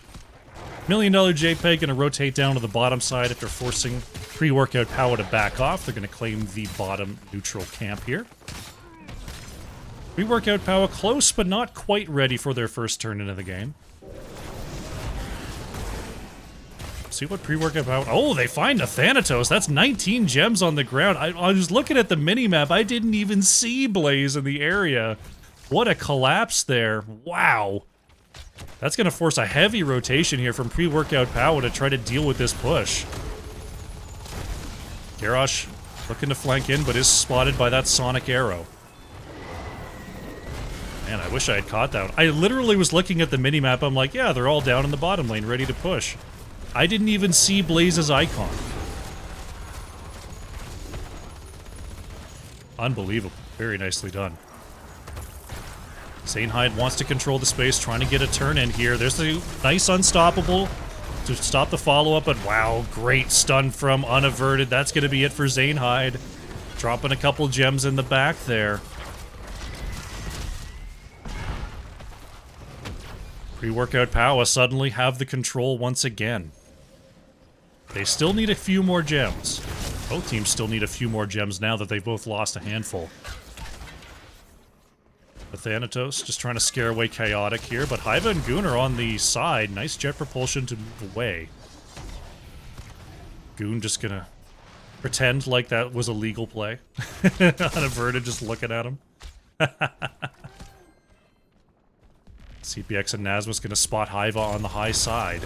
$1 million JPEG gonna rotate down to the bottom side after forcing pre-workout Powah to back off. They're gonna claim the bottom neutral camp here. Pre-workout Powah close, but not quite ready for their first turn into the game. See what pre-workout about. Oh, they find a Thanatos. That's 19 gems on the ground. I was looking at the mini-map. I didn't even see Blaze in the area. What a collapse there. Wow. That's going to force a heavy rotation here from pre-workout Powah to try to deal with this push. Garrosh looking to flank in, but is spotted by that Sonic Arrow. Man, I wish I had caught that one. I literally was looking at the minimap. I'm like, yeah, they're all down in the bottom lane, ready to push. I didn't even see Blaze's icon. Unbelievable. Very nicely done. Zanehyde wants to control the space, trying to get a turn in here. There's the nice unstoppable to stop the follow-up, but wow, great stun from Unaverted. That's going to be it for Zanehyde. Dropping a couple gems in the back there. Pre-workout Powah suddenly have the control once again. They still need a few more gems. Both teams still need a few more gems now that they've both lost a handful. The Thanatos just trying to scare away Chaotic here, but Hiva and Goon are on the side. Nice jet propulsion to move away. Goon just gonna pretend like that was a legal play. Unaverted just looking at him. CPX and Nazma's gonna spot Hiva on the high side.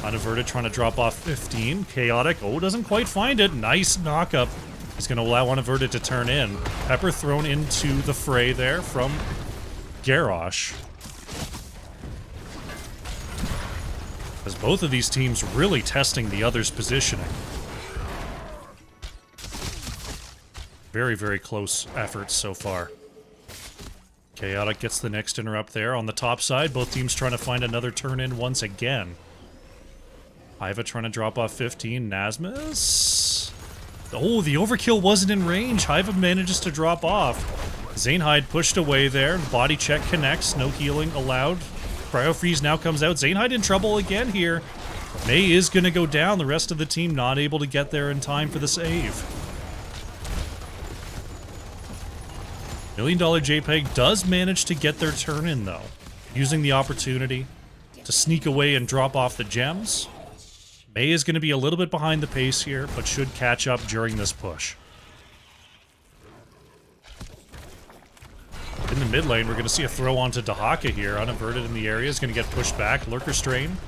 Unaverted trying to drop off 15. Chaotic, oh, doesn't quite find it. Nice knock-up. He's going to allow Unaverted to turn in. Pepper thrown into the fray there from Garrosh. As both of these teams really testing the other's positioning. Very, very close efforts so far. Chaotic gets the next interrupt there on the top side. Both teams trying to find another turn in once again. Hiva trying to drop off 15. Nazmus. Oh, the overkill wasn't in range. Hiva manages to drop off. Zanehyde pushed away there. Body check connects. No healing allowed. Cryo freeze now comes out. Zanehyde in trouble again here. May is going to go down. The rest of the team not able to get there in time for the save. $1 Million JPEG does manage to get their turn in, though. Using the opportunity to sneak away and drop off the gems. May is going to be a little bit behind the pace here, but should catch up during this push. In the mid lane, we're going to see a throw onto Dahaka here. Unaverted in the area is going to get pushed back. Lurker Strain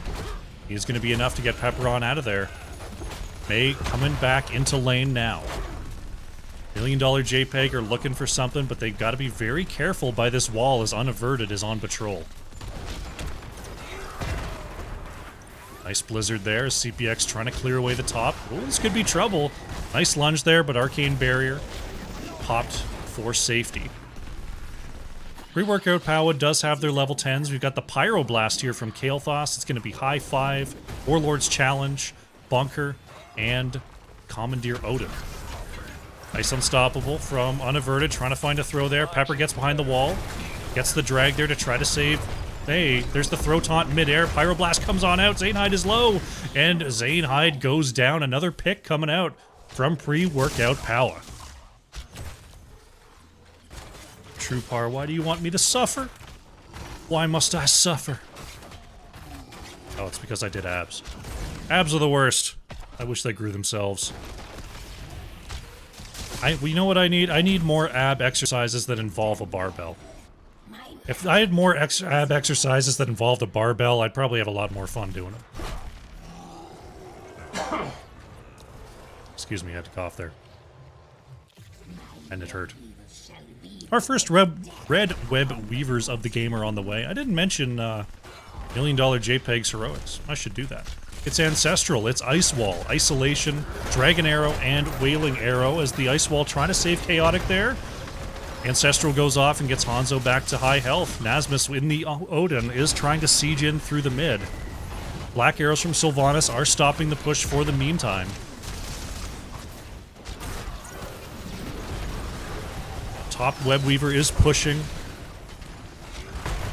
is going to be enough to get Pepper on out of there. May coming back into lane now. $1 Million JPEG are looking for something, but they've got to be very careful by this wall as Unaverted is on patrol. Nice blizzard there. CPX trying to clear away the top. Oh, this could be trouble. Nice lunge there, but Arcane Barrier popped for safety. Pre-workout Powah does have their level 10s. We've got the Pyroblast here from Kael'thas. It's going to be High 5, Warlord's Challenge, Bunker, and Commandeer Odin. Nice unstoppable from Unaverted, trying to find a throw there. Pepper gets behind the wall, gets the drag there to try to save. Hey, there's the throw taunt midair. Pyroblast comes on out. Zanehyde is low, and Zanehyde goes down. Another pick coming out from pre-workout Powah. True Par, why do you want me to suffer? Why must I suffer? Oh, it's because I did abs. Abs are the worst. I wish they grew themselves. You know what I need? I need more ab exercises that involve a barbell. If I had more ab exercises that involved a barbell, I'd probably have a lot more fun doing them. Excuse me, I had to cough there. And it hurt. Our first red web weavers of the game are on the way. I didn't mention $1 Million JPEG's heroics. I should do that. It's Ancestral, it's Ice Wall, Isolation, Dragon Arrow, and Wailing Arrow as the Ice Wall trying to save Chaotic there. Ancestral goes off and gets Hanzo back to high health. Nazmus in the Odin is trying to siege in through the mid. Black arrows from Sylvanas are stopping the push for the meantime. Top Webweaver is pushing.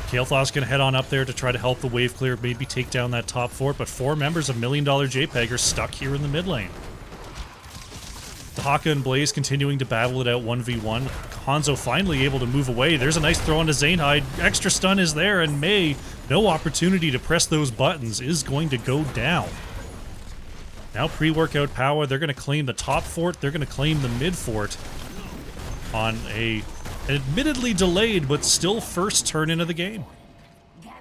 Kael'thas gonna head on up there to try to help the wave clear, maybe take down that top fort, but 4 members of $1 Million JPEG are stuck here in the mid lane. Dahaka and Blaze continuing to battle it out 1v1. Hanzo finally able to move away. There's a nice throw into Zanehyde. Extra stun is there, and May no opportunity to press those buttons, is going to go down. Now pre-workout Powah, they're going to claim the top fort, they're going to claim the mid fort on a admittedly delayed but still first turn into the game.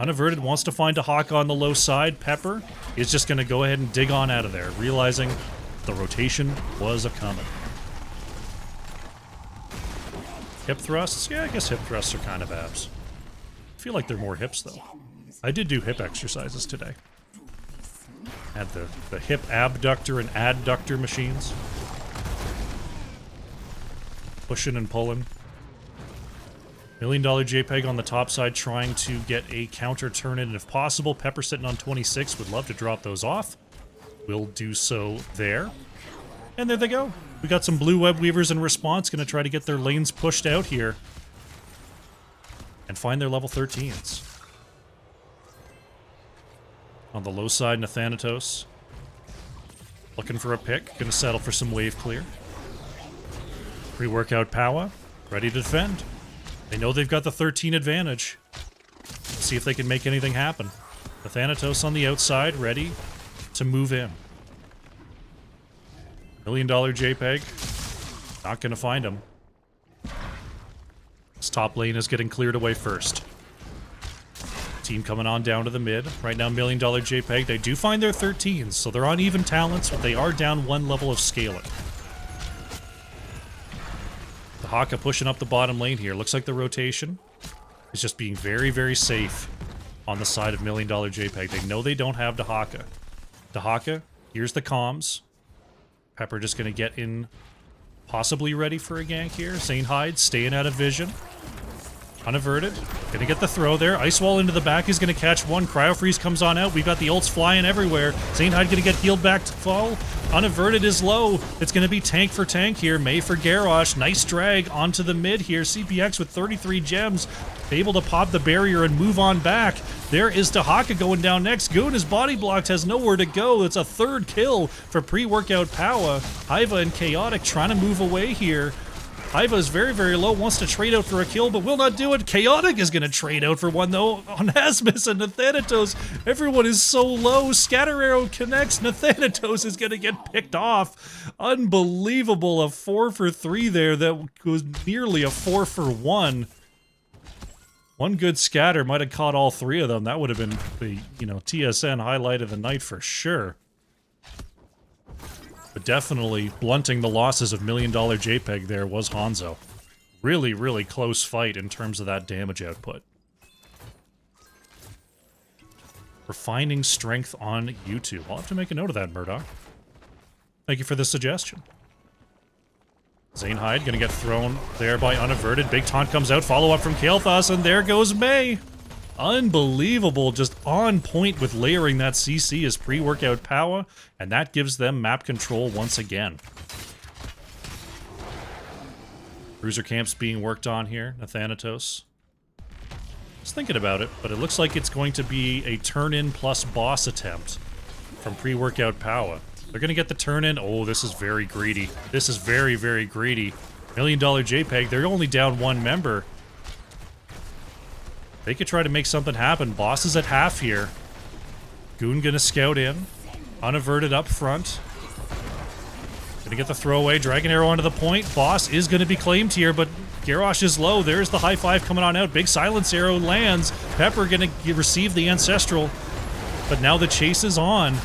Unaverted wants to find a Hawk on the low side. Pepper is just going to go ahead and dig on out of there, realizing the rotation was a-coming. Hip thrusts? Yeah, I guess hip thrusts are kind of abs. I feel like they're more hips, though. I did do hip exercises today. Had the hip abductor and adductor machines. Pushing and pulling. $1 million JPEG on the top side trying to get a counter turn in if possible. Pepper sitting on 26, would love to drop those off. Will do so there. And there they go. We got some blue web weavers in response, gonna try to get their lanes pushed out here. And find their level 13s. On the low side, Nathanatos. Looking for a pick, gonna settle for some wave clear. Pre-workout Powah, ready to defend. They know they've got the 13 advantage. Let's see if they can make anything happen. Nathanatos on the outside, ready to move in. $1 million JPEG. Not gonna find him. This top lane is getting cleared away first. Team coming on down to the mid. Right now, $1 million JPEG. They do find their 13s, so they're on even talents, but they are down one level of scaling. The Haka pushing up the bottom lane here. Looks like the rotation is just being very, very safe on the side of $1 million JPEG. They know they don't have Dahaka. Dahaka, here's the comms. Pepper just going to get in, possibly ready for a gank here. Zane Hyde staying out of vision. Unaverted. Gonna get the throw there. Ice Wall into the back is gonna catch one. Cryo Freeze comes on out. We've got the ults flying everywhere. Zane Hyde gonna get healed back to fall. Unaverted is low. It's gonna be tank for tank here. May for Garrosh. Nice drag onto the mid here. CPX with 33 gems. Able to pop the barrier and move on back. There is Dahaka going down next. Goon is body blocked, has nowhere to go. It's a third kill for pre-workout Powah. Hiva and Chaotic trying to move away here. Hiva is very, very low, wants to trade out for a kill, but will not do it. Chaotic is going to trade out for one, though, on Asmus and Nathanatos. Everyone is so low. Scatter Arrow connects. Nathanatos is going to get picked off. Unbelievable. A 4 for 3 there. That was nearly a 4 for 1. One good scatter might have caught all three of them. That would have been the, TSN highlight of the night for sure. But definitely blunting the losses of $1 million JPEG there was Hanzo. Really, really close fight in terms of that damage output. Refining strength on YouTube. I'll have to make a note of that, Murdoch. Thank you for the suggestion. Zane Hyde gonna get thrown there by Unaverted. Big taunt comes out, follow up from Kael'thas, and there goes May. Unbelievable, just on point with layering that CC as pre-workout Powah, and that gives them map control once again. Cruiser camps being worked on here, Nathanatos. Just thinking about it, but it looks like it's going to be a turn-in plus boss attempt from pre-workout Powah. They're gonna get the turn-in. Oh, this is very greedy. This is very, very greedy. $1 million JPEG, they're only down one member. They could try to make something happen. Boss is at half here. Goon gonna scout in. Unaverted up front. Gonna get the throwaway. Dragon Arrow onto the point. Boss is gonna be claimed here, but Garrosh is low. There's the high five coming on out. Big silence arrow lands. Pepper gonna receive the Ancestral. But now the chase is on.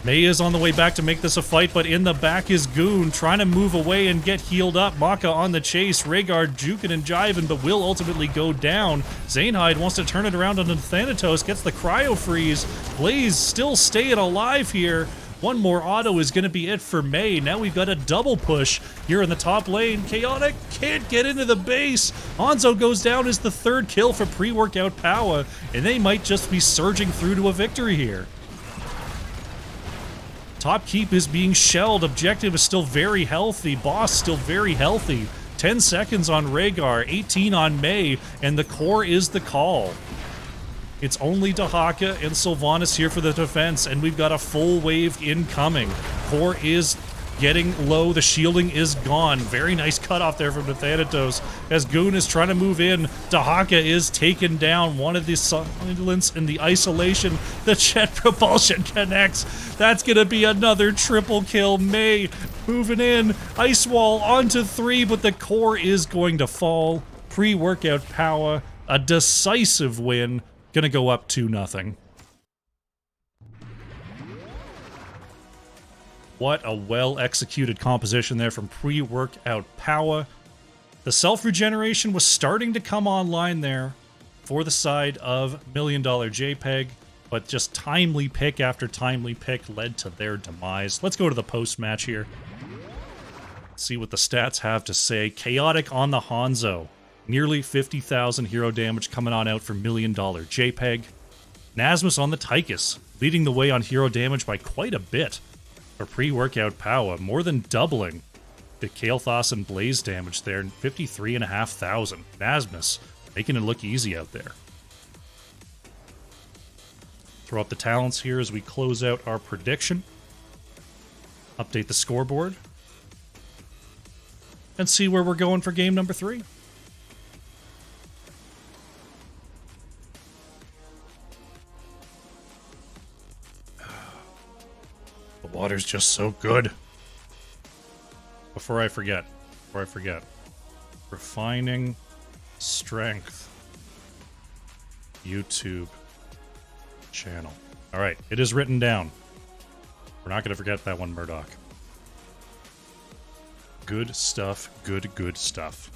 May is on the way back to make this a fight, but in the back is Goon, trying to move away and get healed up. Maka on the chase, Rhaegar juking and jiving, but will ultimately go down. Zanehyde wants to turn it around on Nathanatos, gets the Cryo Freeze. Blaze still staying alive here. One more auto is going to be it for May. Now we've got a double push here in the top lane. Chaotic can't get into the base. Hanzo goes down as the third kill for pre-workout Powah, and they might just be surging through to a victory here. Top keep is being shelled. Objective is still very healthy. Boss still very healthy. 10 seconds on Rhaegar, 18 on May, and the core is the call. It's only Dahaka and Sylvanas here for the defense, and we've got a full wave incoming. Core is getting low. The shielding is gone. Very nice cutoff there from the Thanatos as Goon is trying to move in. Dahaka is taken down. One of the silence in the isolation. The jet propulsion connects. That's going to be another triple kill. May moving in. Ice wall onto 3, but the core is going to fall. Pre-workout Powah, a decisive win. Going to go up 2-0. What a well-executed composition there from pre-workout Powah. The self-regeneration was starting to come online there for the side of $1 Million JPEG, but just timely pick after timely pick led to their demise. Let's go to the post-match here. See what the stats have to say. Chaotic on the Hanzo. Nearly 50,000 hero damage coming on out for $1 Million JPEG. Nasmus on the Tychus, leading the way on hero damage by quite a bit. For pre-workout Powah, more than doubling the Kael'thas and Blaze damage there, 53,500. Nasmus making it look easy out there. Throw up the talents here as we close out our prediction. Update the scoreboard. And see where we're going for game number 3. The water's just so good. Before I forget. Refining strength. YouTube channel. Alright, it is written down. We're not going to forget that one, Murdoch. Good stuff, good stuff.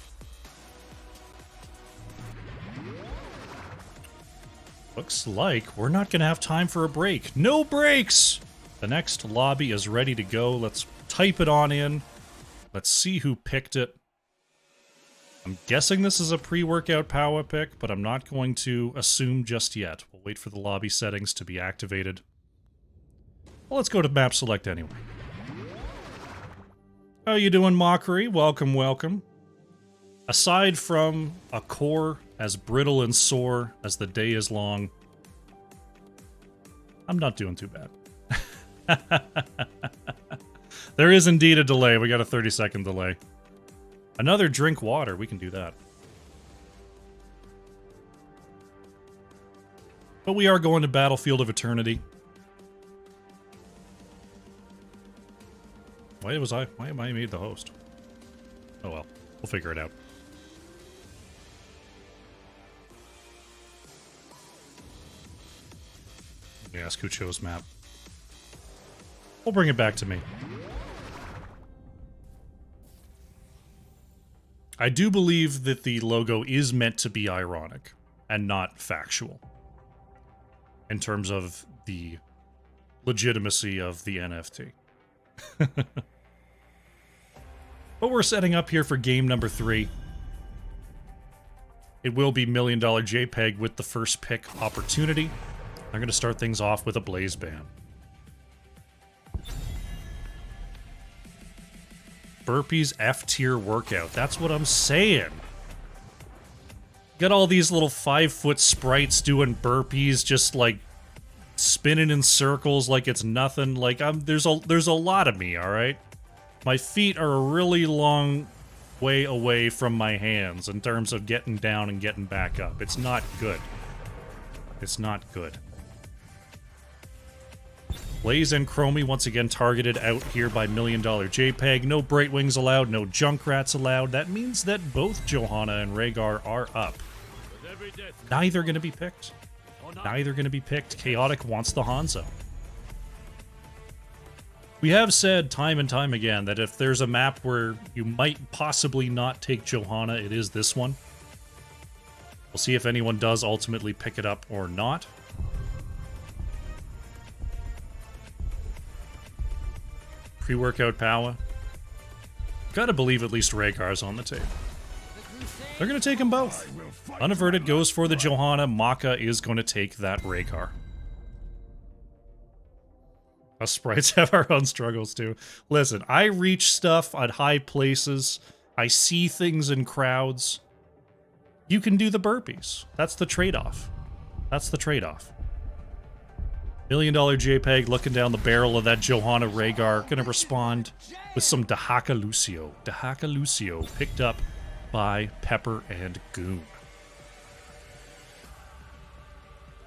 Looks like we're not going to have time for a break. No breaks! The next lobby is ready to go. Let's type it on in. Let's see who picked it. I'm guessing this is a pre-workout Powah pick, but I'm not going to assume just yet. We'll wait for the lobby settings to be activated. Well, let's go to map select anyway. How you doing, Mockery? Welcome, welcome. Aside from a core as brittle and sore as the day is long, I'm not doing too bad. There is indeed a delay. We got a 30-second delay. Another drink water. We can do that. But we are going to Battlefield of Eternity. Why am I made the host? Oh well. We'll figure it out. Let me ask who chose map. We'll bring it back to me. I do believe that the logo is meant to be ironic and not factual in terms of the legitimacy of the NFT. But we're setting up here for game number 3. It will be $1 Million JPEG with the first pick opportunity. I'm going to start things off with a Blaze ban. Burpees F-tier workout. That's what I'm saying. Got all these little 5-foot sprites doing burpees, just like spinning in circles like it's nothing. Like there's a lot of me, all right? My feet are a really long way away from my hands in terms of getting down and getting back up. It's not good. It's not good. Blaze and Chromie once again targeted out here by $1 Million JPEG. No Brightwings allowed, no Junkrats allowed. That means that both Johanna and Rhaegar are up. Neither going to be picked. Neither going to be picked. Chaotic wants the Hanzo. We have said time and time again that if there's a map where you might possibly not take Johanna, it is this one. We'll see if anyone does ultimately pick it up or not. Pre-workout Powah. Gotta believe at least Rhaegar's on the table. They're gonna take them both. Unaverted goes for the Johanna. Maka is gonna take that Rhaegar. Us sprites have our own struggles too. Listen, I reach stuff at high places. I see things in crowds. You can do the burpees. That's the trade-off. That's the trade-off. $1 million JPEG looking down the barrel of that Johanna Rhaegar. Gonna respond with some Dahaka Lucio. Dahaka Lucio picked up by Pepper and Goon.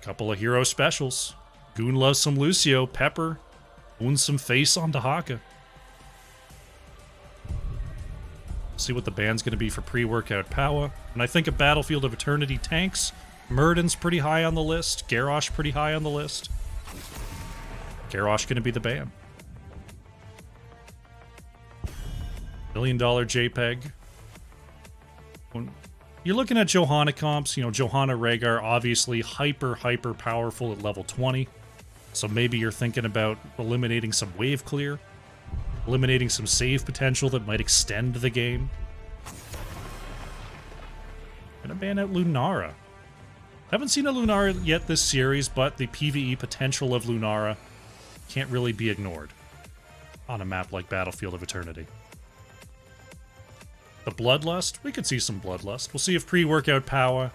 Couple of hero specials. Goon loves some Lucio. Pepper owns some face on Dahaka. See what the ban's going to be for pre-workout Powah. When I think of Battlefield of Eternity tanks, Murden's pretty high on the list. Garrosh pretty high on the list. Garrosh going to be the ban. $1 million JPEG. When you're looking at Johanna comps, you know, Johanna Rhaegar, obviously hyper powerful at level 20. So maybe you're thinking about eliminating some wave clear. Eliminating some save potential that might extend the game. Gonna ban out Lunara. Haven't seen a Lunara yet this series, but the PvE potential of Lunara can't really be ignored on a map like Battlefield of Eternity. The Bloodlust? We could see some Bloodlust. We'll see if pre-workout Powah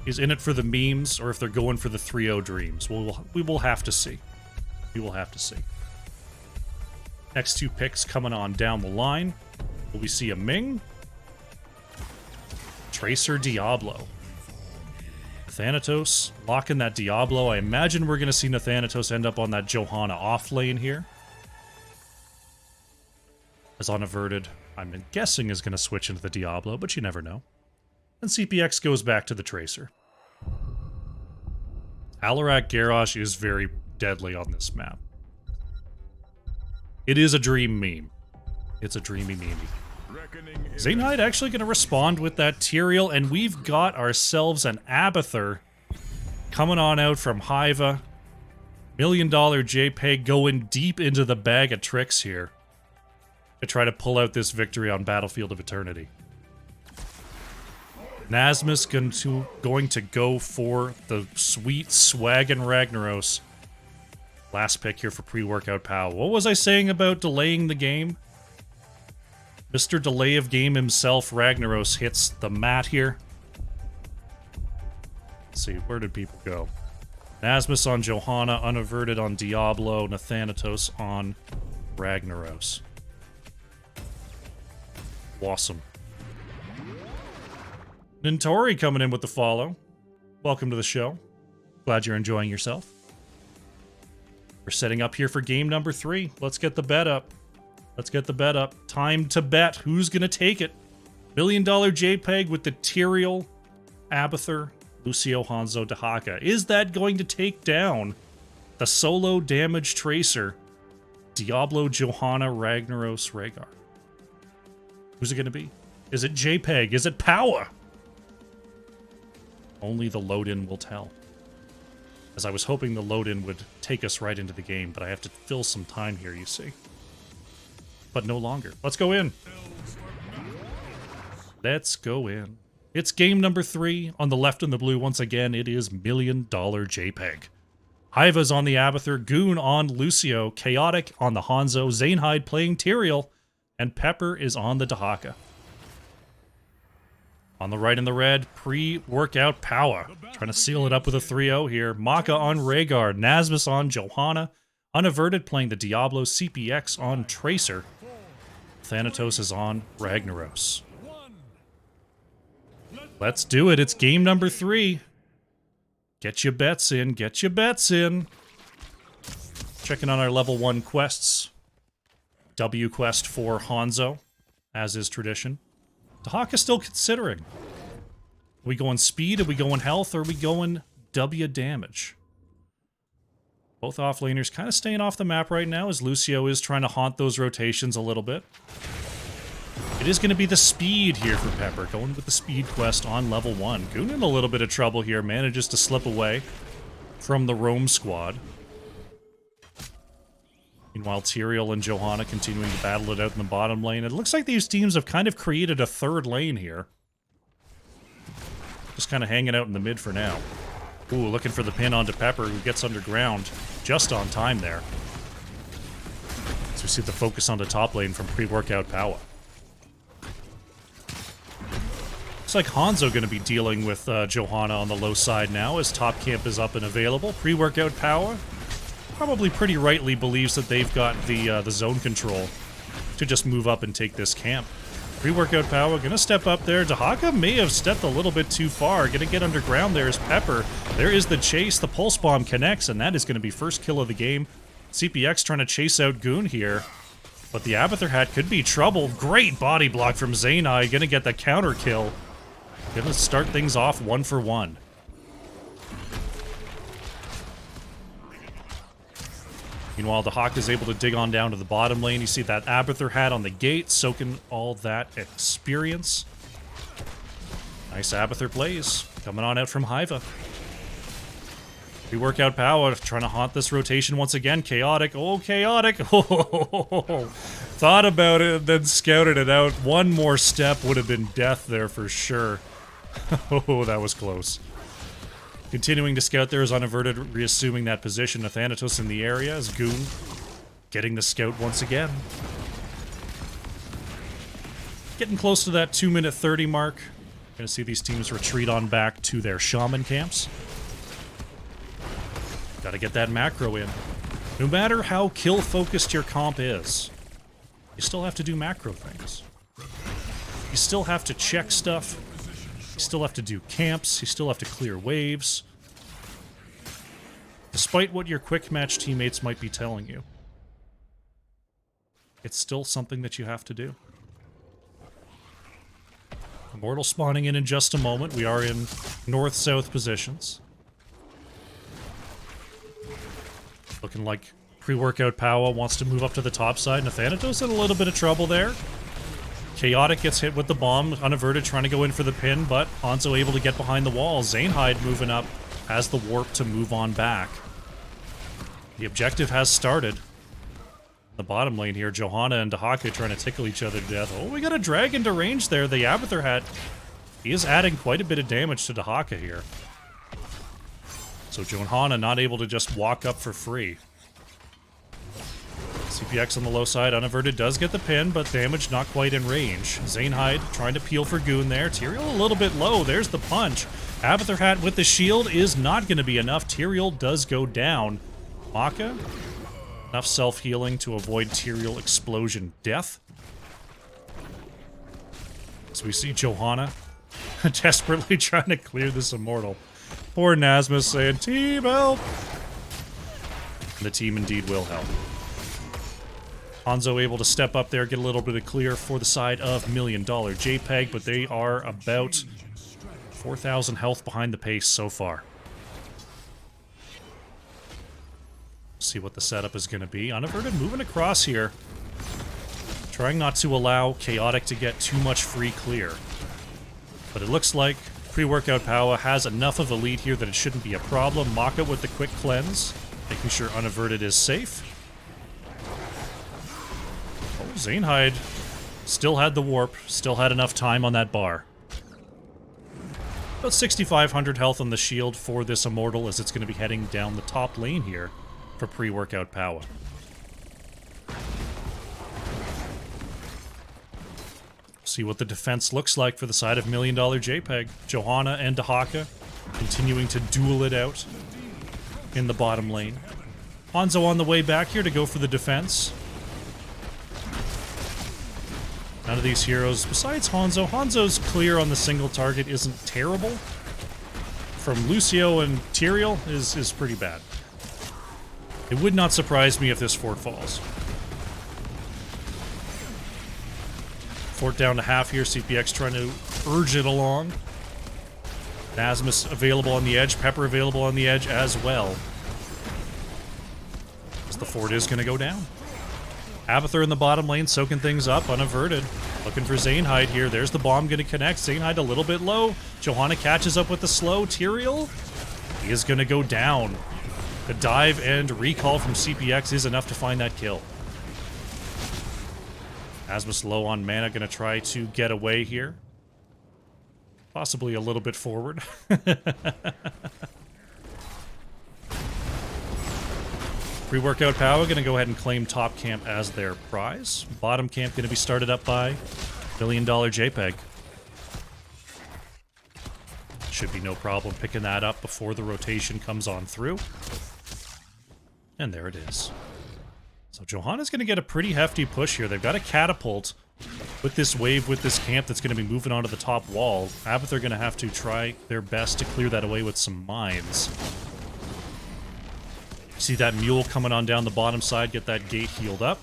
is in it for the memes or if they're going for the 3-0 dreams. We will have to see. We will have to see. Next two picks coming on down the line. Will we see a Ming? Tracer Diablo. Thanatos locking that Diablo. I imagine we're going to see Thanatos end up on that Johanna off lane here. As Unaverted, I'm guessing, is going to switch into the Diablo, but you never know. And CPX goes back to the Tracer. Alarak Garrosh is very deadly on this map. It is a dream meme. It's a dreamy meme. Zaynhide actually going to respond with that Tyrael, and we've got ourselves an Abathur coming on out from Hiva. $1 million JPEG going deep into the bag of tricks here to try to pull out this victory on Battlefield of Eternity. Nasmus going to go for the sweet Swaggin' Ragnaros. Last pick here for pre-workout Powah. What was I saying about delaying the game? Mr. Delay of Game himself, Ragnaros, hits the mat here. Let's see, where did people go? Nasmus on Johanna, Unaverted on Diablo, Thanatos on Ragnaros. Awesome. Nintori coming in with the follow. Welcome to the show. Glad you're enjoying yourself. We're setting up here for game number 3. Let's get the bet up. Let's get the bet up. Time to bet. Who's going to take it? $1 million JPEG with the Tyrael, Abathur, Lucio, Hanzo, Dahaka. Is that going to take down the solo damage Tracer, Diablo, Johanna, Ragnaros, Rhaegar? Who's it going to be? Is it JPEG? Is it Powah? Only the load-in will tell. As I was hoping the load-in would take us right into the game, but I have to fill some time here, you see. But no longer. Let's go in. Let's go in. It's game number 3 on the left and the blue. Once again, it is $1 million JPEG. Hiva's on the Abathur, Goon on Lucio, Chaotic on the Hanzo, Zaynhide playing Tyrael, and Pepper is on the Dahaka. On the right in the red, pre-workout Powah. Trying to seal it up with a 3-0 here. Maka on Rhaegar, Nasmus on Johanna, Unaverted playing the Diablo, CPX on Tracer. Thanatos is on Ragnaros. Let's do it. It's game number 3. Get your bets in. Get your bets in. Checking on our level 1 quests. W quest for Hanzo, as is tradition. Dahaka still considering. Are we going speed? Are we going health? Or are we going W damage? Both offlaners kind of staying off the map right now as Lucio is trying to haunt those rotations a little bit. It is going to be the speed here for Pepper, going with the speed quest on level 1. Goon in a little bit of trouble here, manages to slip away from the roam squad. Meanwhile, Tyrael and Johanna continuing to battle it out in the bottom lane. It looks like these teams have kind of created a third lane here. Just kind of hanging out in the mid for now. Ooh, looking for the pin onto Pepper, who gets underground just on time there. So we see the focus on the top lane from pre-workout Powah. Looks like Hanzo going to be dealing with Johanna on the low side now as top camp is up and available. Pre-workout Powah probably pretty rightly believes that they've got the zone control to just move up and take this camp. Pre-workout Powah gonna step up there. Dahaka may have stepped a little bit too far. Gonna get underground there is Pepper. There is the chase. The pulse bomb connects, and that is gonna be first kill of the game. CPX trying to chase out Goon here. But the Abathur Hat could be trouble. Great body block from Zainai. Gonna get the counter kill. Gonna start things off 1 for 1. Meanwhile, the Hawk is able to dig on down to the bottom lane. You see that Abathur Hat on the gate, soaking all that experience. Nice Abathur plays. Coming on out from Hiva. We work out Powah, trying to haunt this rotation once again. Chaotic. Oh, Chaotic. Oh, thought about it, then scouted it out. One more step would have been death there for sure. Oh, that was close. Continuing to scout there is Unaverted, reassuming that position. Athanatos in the area as Goon getting the scout once again. Getting close to that 2-minute 30 mark. Gonna see these teams retreat on back to their shaman camps. Gotta get that macro in. No matter how kill-focused your comp is, you still have to do macro things. You still have to check stuff. You still have to do camps. You still have to clear waves. Despite what your quick match teammates might be telling you, it's still something that you have to do. Immortal spawning in just a moment. We are in north-south positions. Looking like pre-workout Powah wants to move up to the top side. Nathanatos in a little bit of trouble there. Chaotic gets hit with the bomb. Unaverted trying to go in for the pin, but Hanzo able to get behind the wall. Zainhide moving up, has the warp to move on back. The objective has started. The bottom lane here, Johanna and Dahaka trying to tickle each other to death. Oh, we got a drag into range there. The Abathur Hat, he is adding quite a bit of damage to Dahaka here. So Johanna not able to just walk up for free. CPX on the low side, Unaverted does get the pin, but damage not quite in range. Zainhide trying to peel for Goon there. Tyrael a little bit low, there's the punch. Abathur Hat with the shield is not going to be enough. Tyrael does go down. Maka, enough self-healing to avoid Tyrael explosion death. So we see Johanna desperately trying to clear this Immortal. Poor Nasmus saying, "Team help!" And the team indeed will help. Hanzo able to step up there, get a little bit of clear for the side of $1 Million JPEG, but they are about 4,000 health behind the pace so far. See what the setup is going to be. Unaverted moving across here. Trying not to allow Chaotic to get too much free clear. But it looks like pre-workout Powah has enough of a lead here that it shouldn't be a problem. Maka with the quick cleanse, making sure Unaverted is safe. Oh, Zainhide still had the warp, still had enough time on that bar. About 6,500 health on the shield for this Immortal as it's going to be heading down the top lane here for pre-workout Powah. See what the defense looks like for the side of $1 Million JPEG. Johanna and Dahaka continuing to duel it out in the bottom lane. Hanzo on the way back here to go for the defense. None of these heroes, besides Hanzo. Hanzo's clear on the single target isn't terrible. From Lucio and Tyrael is pretty bad. It would not surprise me if this fort falls. Fort down to half here. CPX trying to urge it along. Nasmus available on the edge. Pepper available on the edge as well. As the fort is going to go down. Abathur in the bottom lane soaking things up. Unaverted. Looking for Zainhide here. There's the bomb going to connect. Zainhide a little bit low. Johanna catches up with the slow. Tyrael, he is going to go down. The dive and recall from CPX is enough to find that kill. Asmus low on mana, gonna try to get away here. Possibly a little bit forward. Pre-workout Powah gonna go ahead and claim top camp as their prize. Bottom camp gonna be started up by $1 Million JPEG. Should be no problem picking that up before the rotation comes on through. And there it is. So Johanna's going to get a pretty hefty push here. They've got a catapult with this wave, with this camp that's going to be moving onto the top wall. Abath are going to have to try their best to clear that away with some mines. See that mule coming on down the bottom side, get that gate healed up.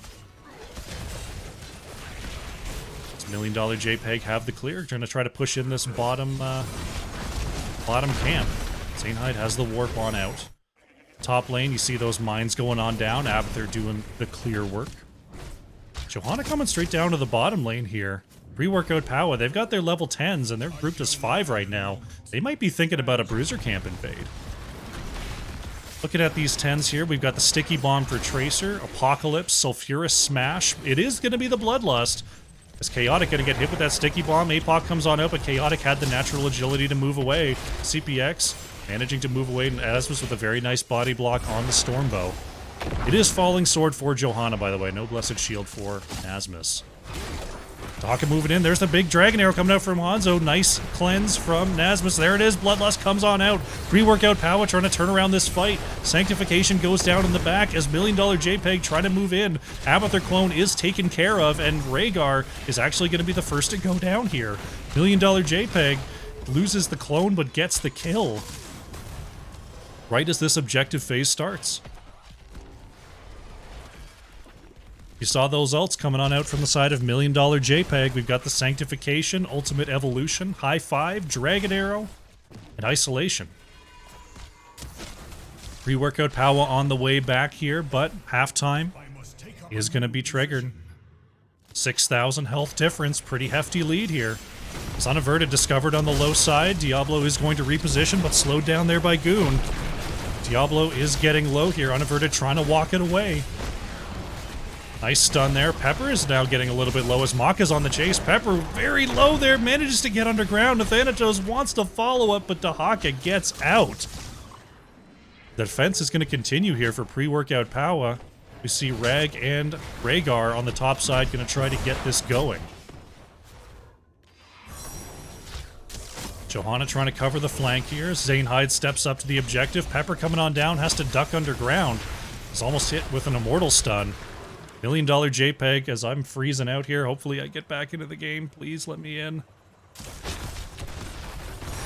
Does $1 Million JPEG have the clear? Trying to try to push in this bottom camp. Zainhide has the warp on out. Top lane, you see those mines going on down. Abath are doing the clear work. Johanna coming straight down to the bottom lane here. Pre-workout Powah, they've got their level 10s and they're grouped as 5 right now. They might be thinking about a bruiser camp invade. Looking at these 10s here, we've got the Sticky Bomb for Tracer, Apocalypse, Sulfurous Smash. It is going to be the Bloodlust. Is Chaotic going to get hit with that Sticky Bomb? APOC comes on out, but Chaotic had the natural agility to move away. CPX managing to move away, and Asmus with a very nice body block on the Stormbow. It is Falling Sword for Johanna, by the way. No Blessed Shield for Asmus. Taka moving in. There's the big Dragon Arrow coming out from Hanzo. Nice cleanse from Nasmus. There it is. Bloodlust comes on out. Pre-workout Powah trying to turn around this fight. Sanctification goes down in the back as $1 Million JPEG trying to move in. Abathur clone is taken care of, and Rhaegar is actually going to be the first to go down here. $1 Million JPEG loses the clone but gets the kill right as this objective phase starts. You saw those ults coming on out from the side of $1 Million JPEG. We've got the Sanctification, Ultimate Evolution, High Five, Dragon Arrow, and Isolation. Pre-workout Powah on the way back here, but halftime is going to be triggered. 6,000 health difference, pretty hefty lead here. Unaverted discovered on the low side. Diablo is going to reposition, but slowed down there by Goon. Diablo is getting low here. Unaverted trying to walk it away. Nice stun there. Pepper is now getting a little bit low as Maka's on the chase. Pepper very low there, manages to get underground. Thanatos wants to follow up, but Dahaka gets out. The defense is going to continue here for pre-workout Powah. We see Rag and Rhaegar on the top side going to try to get this going. Johanna trying to cover the flank here. Zainhide steps up to the objective. Pepper coming on down, has to duck underground. He's almost hit with an immortal stun. $1 Million JPEG as I'm freezing out here. Hopefully I get back into the game. Please let me in.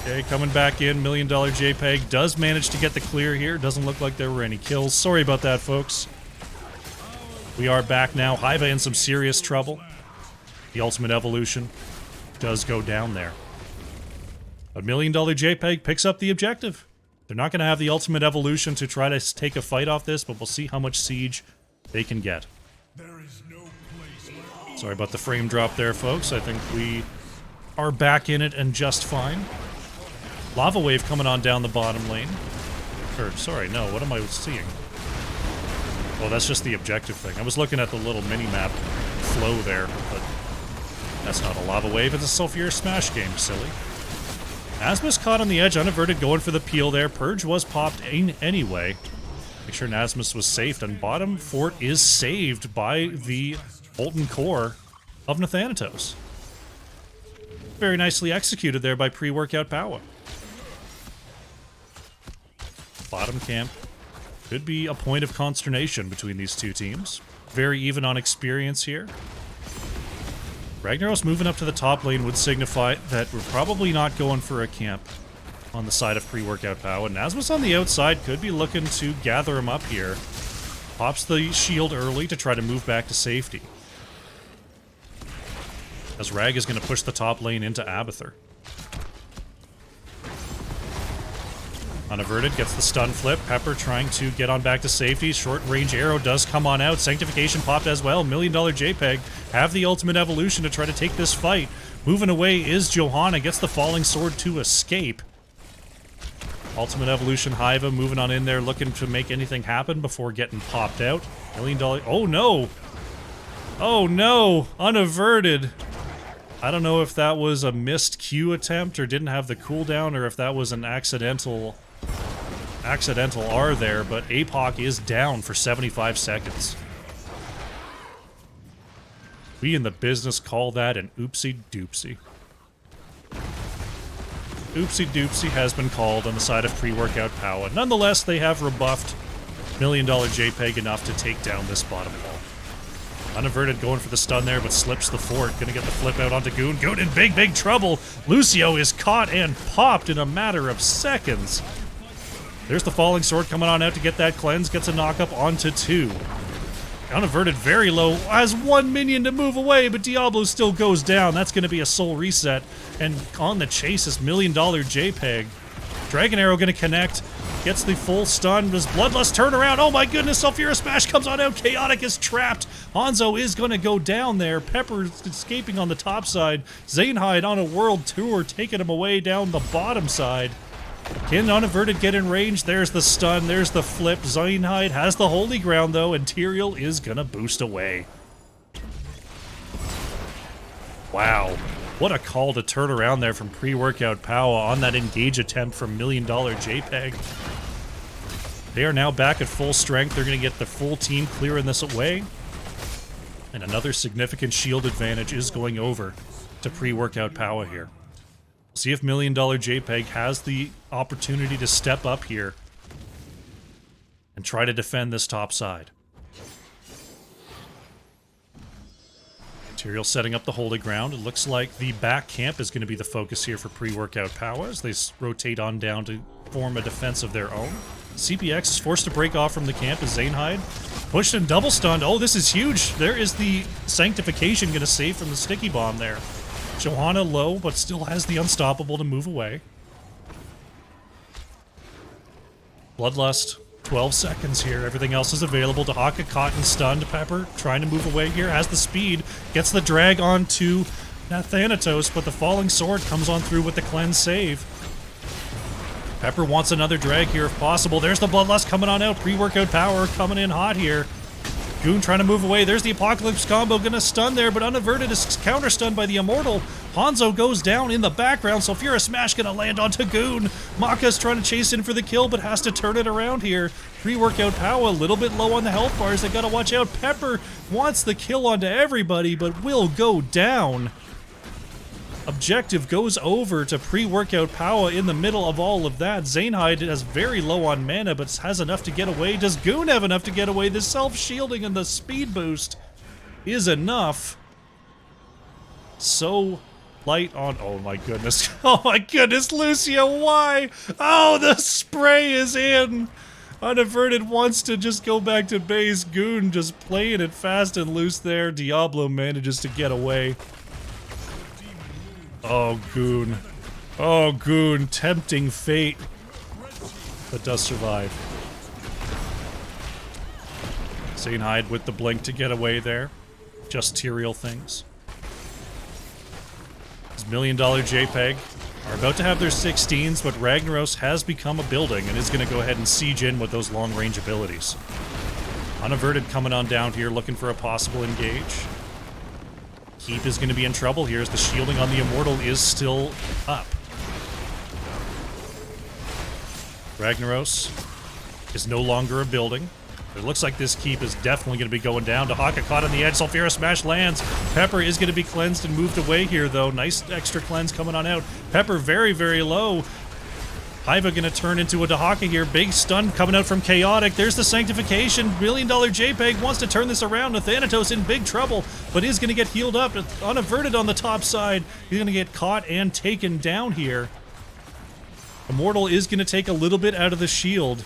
Okay, coming back in. $1 Million JPEG does manage to get the clear here. Doesn't look like there were any kills. Sorry about that, folks. We are back now. Haiba in some serious trouble. The Ultimate Evolution does go down there. But $1 Million JPEG picks up the objective. They're not going to have the Ultimate Evolution to try to take a fight off this, but we'll see how much siege they can get. Sorry about the frame drop there, folks. I think we are back in it and just fine. Lava Wave coming on down the bottom lane. Or, sorry, no, what am I seeing? Oh, that's just the objective thing. I was looking at the little mini-map flow there, but that's not a Lava Wave. It's a Sulfurous Smash game, silly. Nasmus caught on the edge, Unaverted going for the peel there. Purge was popped in anyway. Make sure Nasmus was safe, and bottom fort is saved by the Molten Core of Nathanatos. Very nicely executed there by pre-workout Powah. Bottom camp could be a point of consternation between these two teams. Very even on experience here. Ragnaros moving up to the top lane would signify that we're probably not going for a camp on the side of pre-workout Powah. Nasmus on the outside could be looking to gather him up here. Pops the shield early to try to move back to safety. As Rag is going to push the top lane into Abathur. Unaverted gets the stun flip. Pepper trying to get on back to safety. Short range arrow does come on out. Sanctification popped as well. $1 Million JPEG have the Ultimate Evolution to try to take this fight. Moving away is Johanna. Gets the Falling Sword to escape. Ultimate Evolution Haiba moving on in there, looking to make anything happen before getting popped out. $1 Million. Oh no! Oh no! Unaverted. I don't know if that was a missed Q attempt or didn't have the cooldown, or if that was an accidental R there, but APOC is down for 75 seconds. We in the business call that an oopsie doopsie. Oopsie doopsie has been called on the side of pre-workout Powah. Nonetheless, they have rebuffed $1,000,000 JPEG enough to take down this bottom wall. Unaverted going for the stun there, but slips the fort. Gonna get the flip out onto Goon. Goon in big, big trouble. Lucio is caught and popped in a matter of seconds. There's the falling sword coming on out to get that cleanse. Gets a knock up onto 2. Unaverted very low. Has 1 minion to move away, but Diablo still goes down. That's going to be a soul reset. And on the chase is $1,000,000 JPEG. Dragon Arrow going to connect. Gets the full stun. Does Bloodlust turn around? Oh my goodness, Sulfura Smash comes on out. Chaotic is trapped. Hanzo is going to go down there. Pepper escaping on the top side. Zanehyde on a world tour, taking him away down the bottom side. Can Unaverted get in range? There's the stun. There's the flip. Zanehyde has the holy ground, though, and Tyrael is going to boost away. Wow. What a call to turn around there from pre-workout Powah on that engage attempt from $1,000,000 JPEG. They are now back at full strength. They're going to get the full team clearing this away. And another significant shield advantage is going over to pre-workout Powah here. See if $1,000,000 JPEG has the opportunity to step up here and try to defend this top side. Tyrael setting up the holy ground. It looks like the back camp is going to be the focus here for pre-workout Powah as they rotate on down to form a defense of their own. CPX is forced to break off from the camp as Zanehyde pushed and double stunned. Oh, this is huge. There is the Sanctification going to save from the sticky bomb there. Johanna low, but still has the Unstoppable to move away. Bloodlust, 12 seconds here. Everything else is available. Dahaka caught and stunned. Pepper trying to move away here. Has the speed. Gets the drag onto Thanatos, but the falling sword comes on through with the cleanse save. Pepper wants another drag here if possible. There's the Bloodlust coming on out. Pre-workout Power coming in hot here. Goon trying to move away. There's the Apocalypse combo. Gonna stun there, but Unaverted is counter-stunned by the Immortal. Hanzo goes down in the background. Sulfura Smash gonna land onto Goon. Maka's trying to chase in for the kill, but has to turn it around here. Pre-workout Powah, a little bit low on the health bars. They gotta watch out. Pepper wants the kill onto everybody, but will go down. Objective goes over to pre-workout Powah in the middle of all of that. Zanehyde is very low on mana, but has enough to get away. Does Goon have enough to get away? The self-shielding and the speed boost is enough. So light on... Oh my goodness. Oh my goodness, Lucio, why? Oh, the spray is in. Unaverted wants to just go back to base. Goon just playing it fast and loose there. Diablo manages to get away. Oh, Goon. Oh, Goon. Tempting fate. But does survive. Zanehyde with the blink to get away there. Just Tyrael things. His $1,000,000 JPEG are about to have their 16s, but Ragnaros has become a building and is going to go ahead and siege in with those long-range abilities. Unaverted coming on down here, looking for a possible engage. Keep is going to be in trouble here as the shielding on the Immortal is still up. Ragnaros is no longer a building. It looks like this keep is definitely going to be going down. Dahaka caught on the edge. Sulfura Smash lands. Pepper is going to be cleansed and moved away here, though. Nice extra cleanse coming on out. Pepper very, very low. Hiva going to turn into a Dahaka here. Big stun coming out from Chaotic. There's the Sanctification. $1,000,000 JPEG wants to turn this around. Thanatos in big trouble, but is going to get healed up. Unaverted on the top side. He's going to get caught and taken down here. Immortal is going to take a little bit out of the shield,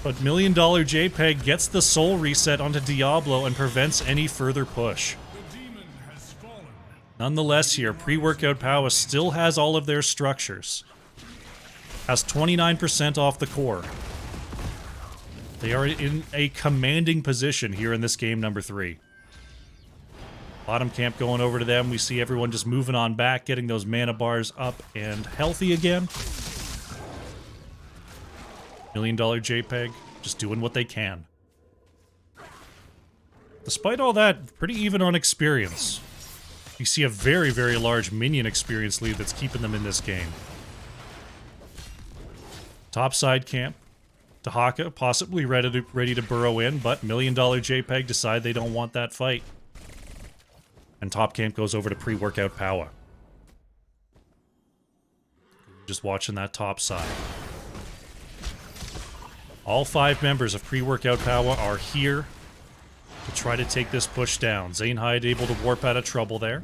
but $1,000,000 JPEG gets the soul reset onto Diablo and prevents any further push. Nonetheless here, pre-workout Powah still has all of their structures. Has 29% off the core. They are in a commanding position here in this game number 3. Bottom camp going over to them. We see everyone just moving on back, getting those mana bars up and healthy again. $1,000,000 JPEG, just doing what they can. Despite all that, pretty even on experience. You see a very, very large minion experience lead that's keeping them in this game. Top side camp. Dahaka possibly ready to burrow in, but $1,000,000 JPEG decide they don't want that fight. And top camp goes over to pre-workout Powah. Just watching that top side. All 5 members of pre-workout Powah are here to try to take this push down. Zainhide able to warp out of trouble there,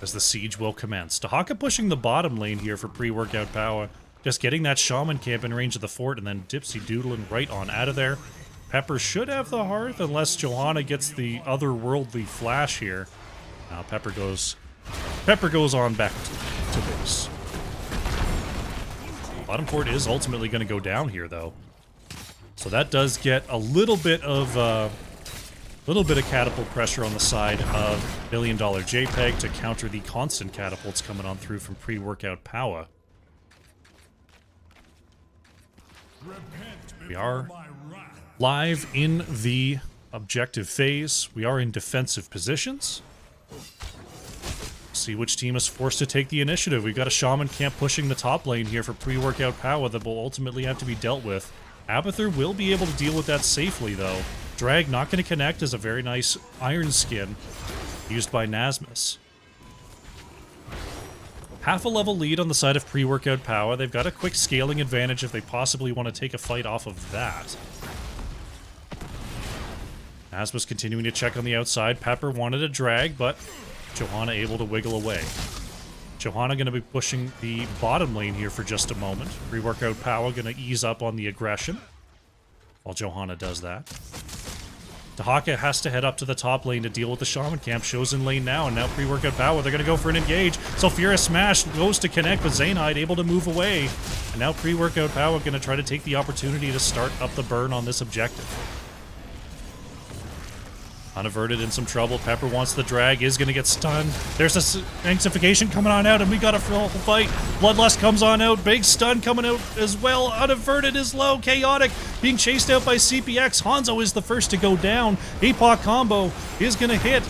as the siege will commence. Dahaka pushing the bottom lane here for pre-workout Powah. Just getting that Shaman camp in range of the fort and then Dipsy doodling right on out of there. Pepper should have the hearth unless Johanna gets the otherworldly flash here. Now Pepper goes on back to base. Bottom fort is ultimately going to go down here though. So that does get a little bit of catapult pressure on the side of $1 Million JPEG to counter the constant catapults coming on through from pre-workout Powah. We are live in the objective phase. We are in defensive positions. See which team is forced to take the initiative. We've got a Shaman camp pushing the top lane here for pre-workout Powah that will ultimately have to be dealt with. Abathur will be able to deal with that safely, though. Drag not going to connect as a very nice Iron Skin used by Nasmus. Half a level lead on the side of pre-workout Powah. They've got a quick scaling advantage if they possibly want to take a fight off of that. Nasmus continuing to check on the outside. Pepper wanted a drag, but Johanna able to wiggle away. Johanna going to be pushing the bottom lane here for just a moment. Pre-workout Powah going to ease up on the aggression while Johanna does that. Dahaka has to head up to the top lane to deal with the Shaman camp. Shows in lane now, and now pre-workout Powah, they're going to go for an engage. Sulfura Smash goes to connect, but Zainhide able to move away. And now pre-workout Powah going to try to take the opportunity to start up the burn on this objective. Unaverted in some trouble. Pepper wants the drag, is going to get stunned. There's a sanctification coming on out, and we got a full fight. Bloodlust comes on out. Big stun coming out as well. Unaverted is low. Chaotic being chased out by CPX. Hanzo is the first to go down. APOC combo is going to hit.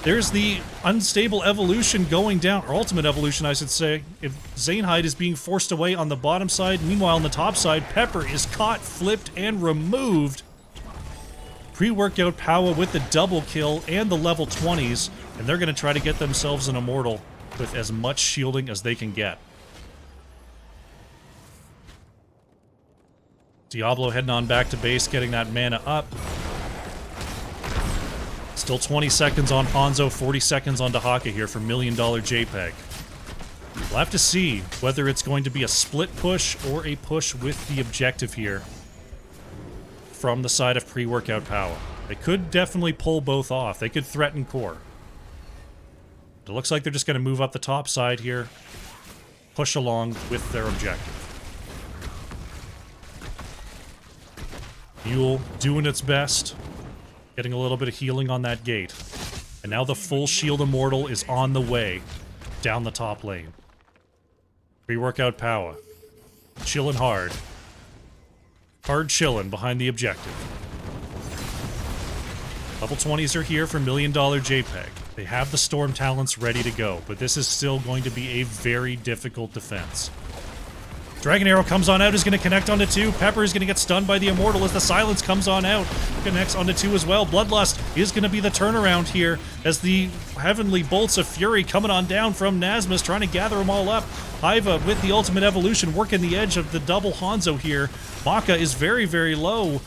There's the unstable evolution going down, or ultimate evolution, I should say. If Zainhide is being forced away on the bottom side. Meanwhile, on the top side, Pepper is caught, flipped, and removed. Pre-workout Powah with the double kill and the level 20s, and they're going to try to get themselves an immortal with as much shielding as they can get. Diablo heading on back to base, getting that mana up. Still 20 seconds on Hanzo, 40 seconds on Dahaka here for $1 Million JPEG. We'll have to see whether it's going to be a split push or a push with the objective here from the side of pre-workout Powah. They could definitely pull both off. They could threaten core. It looks like they're just going to move up the top side here, push along with their objective. Mule doing its best, getting a little bit of healing on that gate. And now the full shield immortal is on the way down the top lane. Pre-workout Powah, chilling hard. Hard chillin' behind the objective. Level 20s are here for $1 Million JPEG. They have the Storm Talents ready to go, but this is still going to be a very difficult defense. Dragon Arrow comes on out, is going to connect onto 2. Pepper is going to get stunned by the Immortal as the Silence comes on out. Connects onto 2 as well. Bloodlust is going to be the turnaround here as the Heavenly Bolts of Fury coming on down from Nasmus, trying to gather them all up. Hiva with the ultimate evolution, working the edge of the double Hanzo here. Maka is very, very low.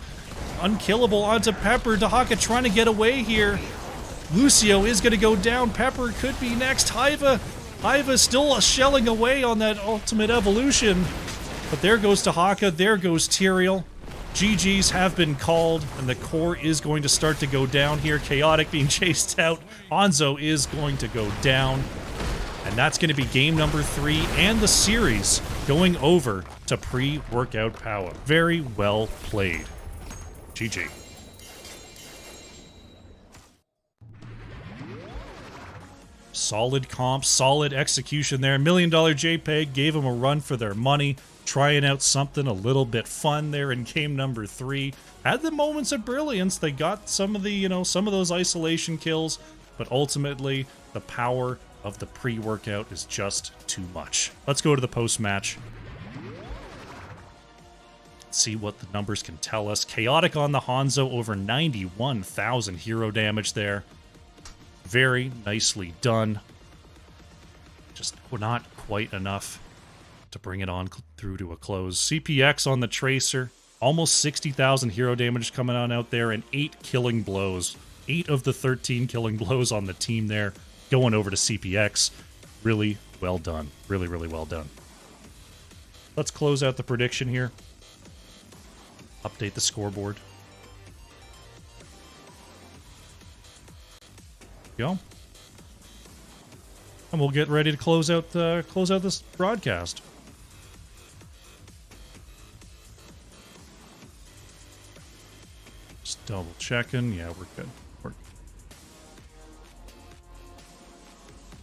Unkillable onto Pepper. Dahaka trying to get away here. Lucio is going to go down. Pepper could be next. Hiva still shelling away on that ultimate evolution. But there goes Dahaka. There goes Tyrael. GGs have been called, and the core is going to start to go down here. Chaotic being chased out. Hanzo is going to go down. And that's going to be game number 3 and the series going over to pre-workout Powah. Very well played. GG. Solid comp, solid execution there. $1 Million JPEG gave them a run for their money, trying out something a little bit fun there in game number 3. Had the moments of brilliance. They got some of the, some of those isolation kills, but ultimately the power of the pre-workout is just too much. Let's go to the post-match. See what the numbers can tell us. Chaotic on the Hanzo, over 91,000 hero damage there. Very nicely done. Just not quite enough to bring it on through to a close. CPX on the Tracer, almost 60,000 hero damage coming on out there, and 8 killing blows. 8 of the 13 killing blows on the team there going over to CPX. Really well done. Really, really well done. Let's close out the prediction here. Update the scoreboard. Go. And we'll get ready to close out this broadcast. Just double checking. Yeah, we're good.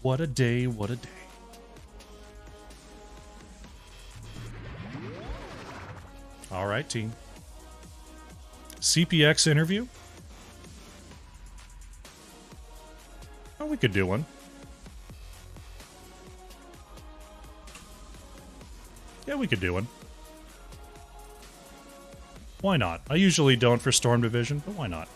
What a day, what a day. All right, team. CPX interview. Oh, we could do one. Yeah, we could do one. Why not? I usually don't for Storm Division, but why not?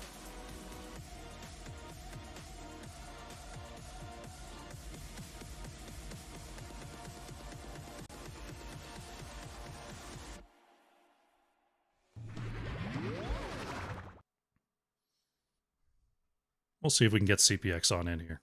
We'll see if we can get CPX on in here.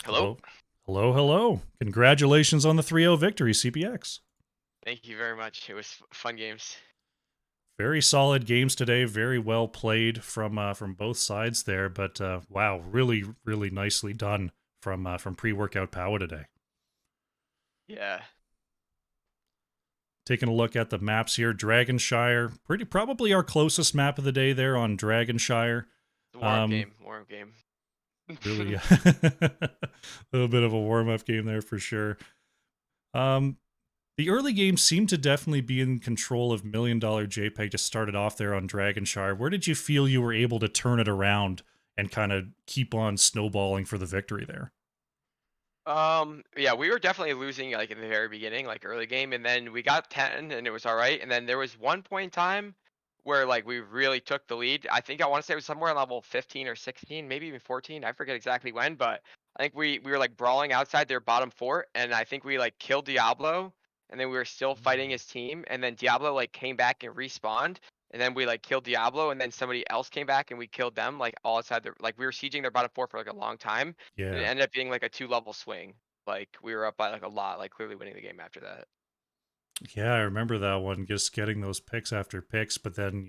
Hello.
Hello, hello. Congratulations on the 3-0 victory, CPX.
Thank you very much. It was fun games.
Very solid games today. Very well played from both sides there. But wow, really, really nicely done from pre-workout Powah today.
Yeah.
Taking a look at the maps here, Dragonshire, probably our closest map of the day there on Dragonshire.
Warm game.
Really, a little bit of a warm-up game there for sure. The early game seemed to definitely be in control of $1 Million JPEG to start it off there on Dragonshire. Where did you feel you were able to turn it around and kind of keep on snowballing for the victory there?
Yeah, we were definitely losing like in the very beginning, like early game, and then we got 10 and it was all right. And then there was one point in time where like we really took the lead. I think I want to say it was somewhere on level 15 or 16, maybe even 14. I forget exactly when, but I think we were like brawling outside their bottom fort, and I think we like killed Diablo, and then we were still fighting his team, and then Diablo like came back and respawned, and then we like killed Diablo, and then somebody else came back and we killed them like all outside their like we were sieging their bottom fort for like a long time, and it
Yeah.
ended up being like a 2-level swing. Like we were up by like a lot, like clearly winning the game after that.
Yeah, I remember that one, just getting those picks after picks, but then,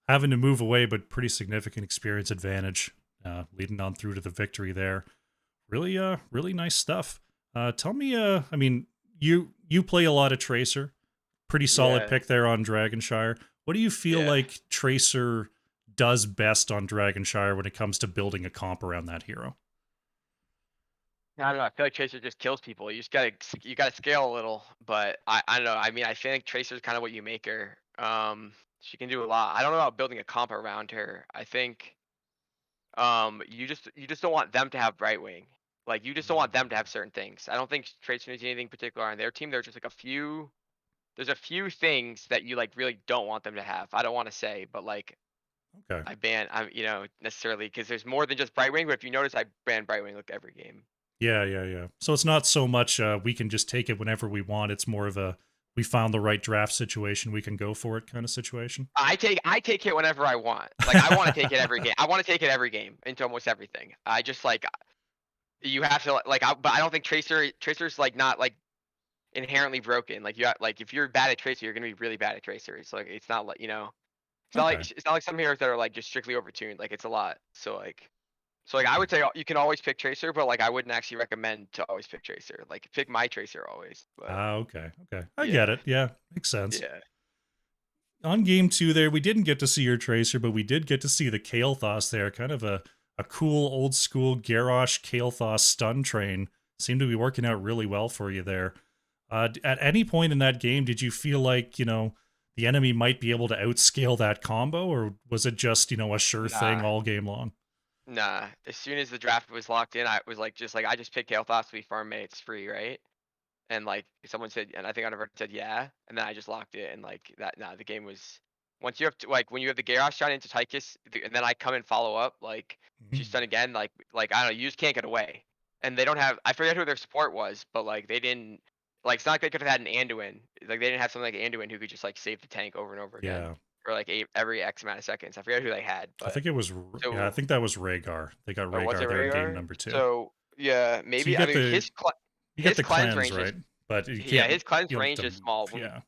having to move away, but pretty significant experience advantage, leading on through to the victory there. Really, really nice stuff. Tell me, I mean, you play a lot of Tracer. Pretty solid
Yeah.
pick there on Dragonshire. What do you feel
Yeah.
like Tracer does best on Dragonshire when it comes to building a comp around that hero?
I don't know. I feel like Tracer just kills people. You gotta scale a little, but I don't know. I mean, I feel like Tracer's kind of what you make her. She can do a lot. I don't know about building a comp around her. I think you just don't want them to have Brightwing. Like you just don't want them to have certain things. I don't think Tracer needs anything particular on their team. There's just like a few. There's a few things that you like really don't want them to have. I don't want to say, but like
Okay.
I'm necessarily because there's more than just Brightwing. But if you notice, I ban Brightwing like every game.
Yeah. So it's not so much we can just take it whenever we want. It's more of a we found the right draft situation, we can go for it kind of situation.
I take it whenever I want. Like I want to take it every game. I want to take it every game into almost everything. I just like you have to but I don't think Tracer's like not like inherently broken. Like like if you're bad at Tracer, you're gonna be really bad at Tracer. It's like it's not like
Okay.
it's not like some heroes that are like just strictly overtuned. Like it's a lot. So I would say you can always pick Tracer, but like I wouldn't actually recommend to always pick Tracer. Like pick my Tracer always. But
Okay. I get
yeah,
it. Yeah, makes sense.
yeah,
On game 2 there, we didn't get to see your Tracer, but we did get to see the Kael'thas there. Kind of a cool old school Garrosh Kael'thas stun train. Seemed to be working out really well for you there. At any point in that game, did you feel like, the enemy might be able to outscale that combo, or was it just, a sure thing
nah.
all game long?
Nah, as soon as the draft was locked in, I was like, I just picked Kael'thas, we farm it, it's free, right? And like someone said, and I think I never said yeah, and then I just locked it, and like that. Nah, the game was Once you have to, like when you have the Garrosh shot into Tychus, and then I come and follow up, like she's done again, like I don't know, you just can't get away. And they don't have, I forget who their support was, but like they didn't, like it's not like they could have had an Anduin, like they didn't have something like Anduin who could just like save the tank over and over again,
Yeah.
or like every X amount of seconds. I forget who they had,
I
but
think it was, yeah, I
so,
think that was Rhaegar. They got
or was it
Rhaegar there in game
Rhaegar?
number 2.
So yeah,
So you
maybe I
get
mean
the you get
his
the
cleanse
cleanse,
range is,
right? But you
yeah,
can't,
his cleanse
you don't
range
have to
is
move.
small.
Yeah.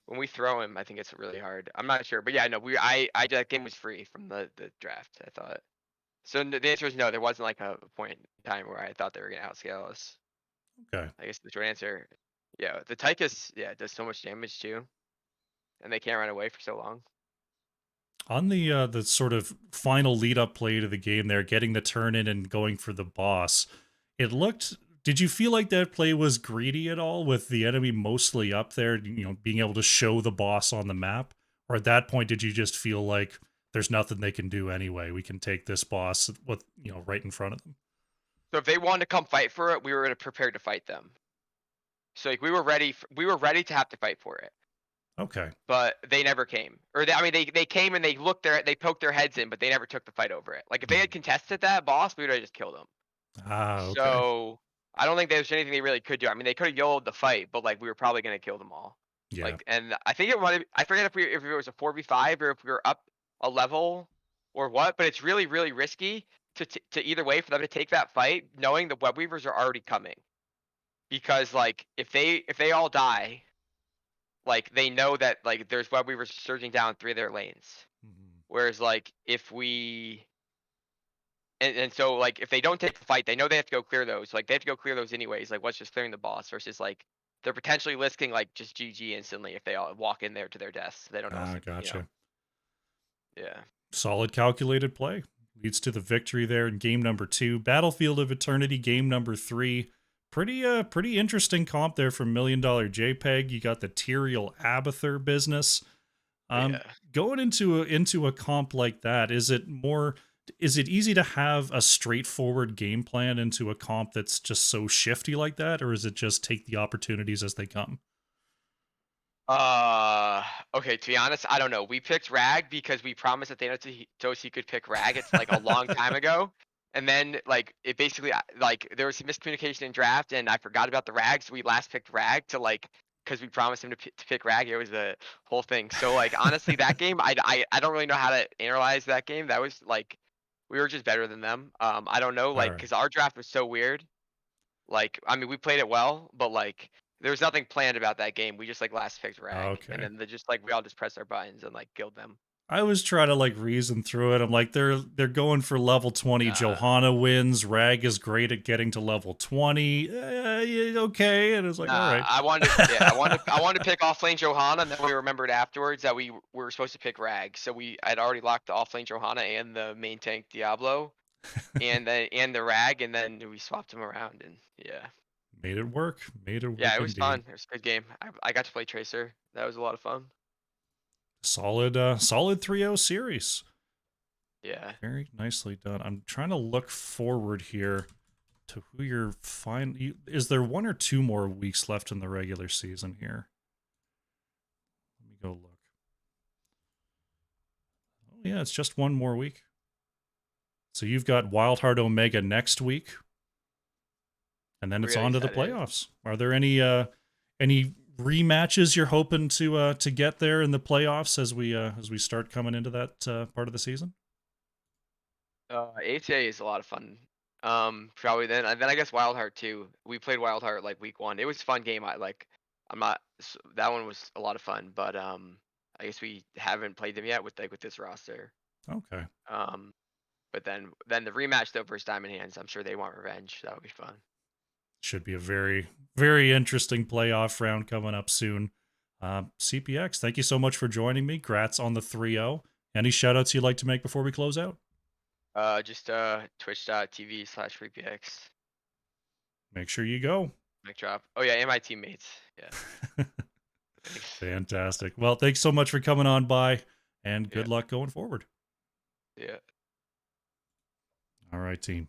When we throw him, I think it's really hard. I'm not sure, but yeah, no, I that game was free from the draft. I thought. So the answer is no. There wasn't like a point in time where I thought they were gonna outscale us.
Okay.
I guess the short answer, yeah, the Tychus, yeah, does so much damage too, and they can't run away for so long.
On the sort of final lead up play to the game there, getting the turn in and going for the boss, it looked, did you feel like that play was greedy at all with the enemy mostly up there, you know, being able to show the boss on the map? Or at that point did you just feel like there's nothing they can do anyway? We can take this boss with, you know, right in front of them.
So if they wanted to come fight for it, we were prepared to fight them. So like we were ready. We were ready to have to fight for it.
Okay.
But they never came. Or I mean, they came and they looked there, they poked their heads in, but they never took the fight over it. Like if they had contested that boss, we would have just killed them.
Ah, okay.
So I don't think there's anything they really could do. I mean, they could have YOLO'd the fight, but like we were probably gonna kill them all.
Yeah.
Like, and I think it might. I forget if it was a 4v5 or if we were up a level or what. But it's really risky to either way for them to take that fight, knowing the web weavers are already coming. Because like if they all die, like they know that like there's web weavers surging down 3 of their lanes.
Mhm.
Whereas like if we and so like if they don't take the fight, they know they have to go clear those. Like they have to go clear those anyways. Like what's just clearing the boss versus like they're potentially risking like just GG instantly if they all walk in there to their deaths. They don't know what's
Ah,
you know.
gotcha.
Yeah.
Solid calculated play. Leads to the victory there in game number 2. Battlefield of Eternity, game number 3. Pretty interesting comp there from $1 Million JPEG. You got the Tyrael Abathur business.
Yeah.
Going into a comp like that, is it easy to have a straightforward game plan into a comp that's just so shifty like that, or is it just take the opportunities as they come?
Okay, to be honest, I don't know. We picked Rag because we promised that Thanatos he could pick Rag. It's like a long time ago. And then like it basically like there was some miscommunication in draft and I forgot about the Rag, so we last picked Rag to like because we promised him to pick Rag. It was a whole thing. So like honestly, that game I don't really know how to analyze that game. That was like we were just better than them. I don't know
All
like
right.
because our draft was so weird. Like, I mean, we played it well, but like, there was nothing planned about that game. We just like last picked Rag, and
Okay.
then they just like we all just pressed our buttons and like killed them.
I was trying to like reason through it. I'm like, they're going for level 20.
Uh,
Johanna wins. Rag is great at getting to level 20. Yeah, okay. And it's like, all
nah,
right.
I wanted to pick offlane Johanna, and then we remembered afterwards that we were supposed to pick Rag. So I'd already locked the offlane Johanna and the main tank Diablo, and the Rag, and then we swapped them around, and yeah,
Made it work. Made it
yeah,
work
it was
indeed.
fun. It was a good game. I got to play Tracer. That was a lot of fun.
Solid 3-0 series.
Yeah.
Very nicely done. I'm trying to look forward here to who you're is there 1 or 2 more weeks left in the regular season here? Let me go look. Oh yeah, it's just 1 more week. So you've got Wildheart Omega next week, and then it's
Really
on to the
excited.
playoffs. Are there any rematches you're hoping to get there in the playoffs as we start coming into that part of the season?
ATA is a lot of fun. Probably then, and then I guess Wildheart too. We played Wildheart like week 1. It was a fun game. I'm not. That one was a lot of fun, but I guess we haven't played them yet with this roster.
Okay.
Um, but then the rematch though versus Diamond Hands. I'm sure they want revenge. That would be fun.
Should be a very interesting playoff round coming up soon. CPX, thank you so much for joining me. Grats on the 3-0. Any shout outs you'd like to make before we close out?
Just twitch.tv/freepx.
Make sure you go.
Mic drop. Oh yeah, and my teammates. Yeah. Thanks.
Fantastic. Well, thanks so much for coming on by, and good
Yeah.
luck going forward.
Yeah.
All right, team.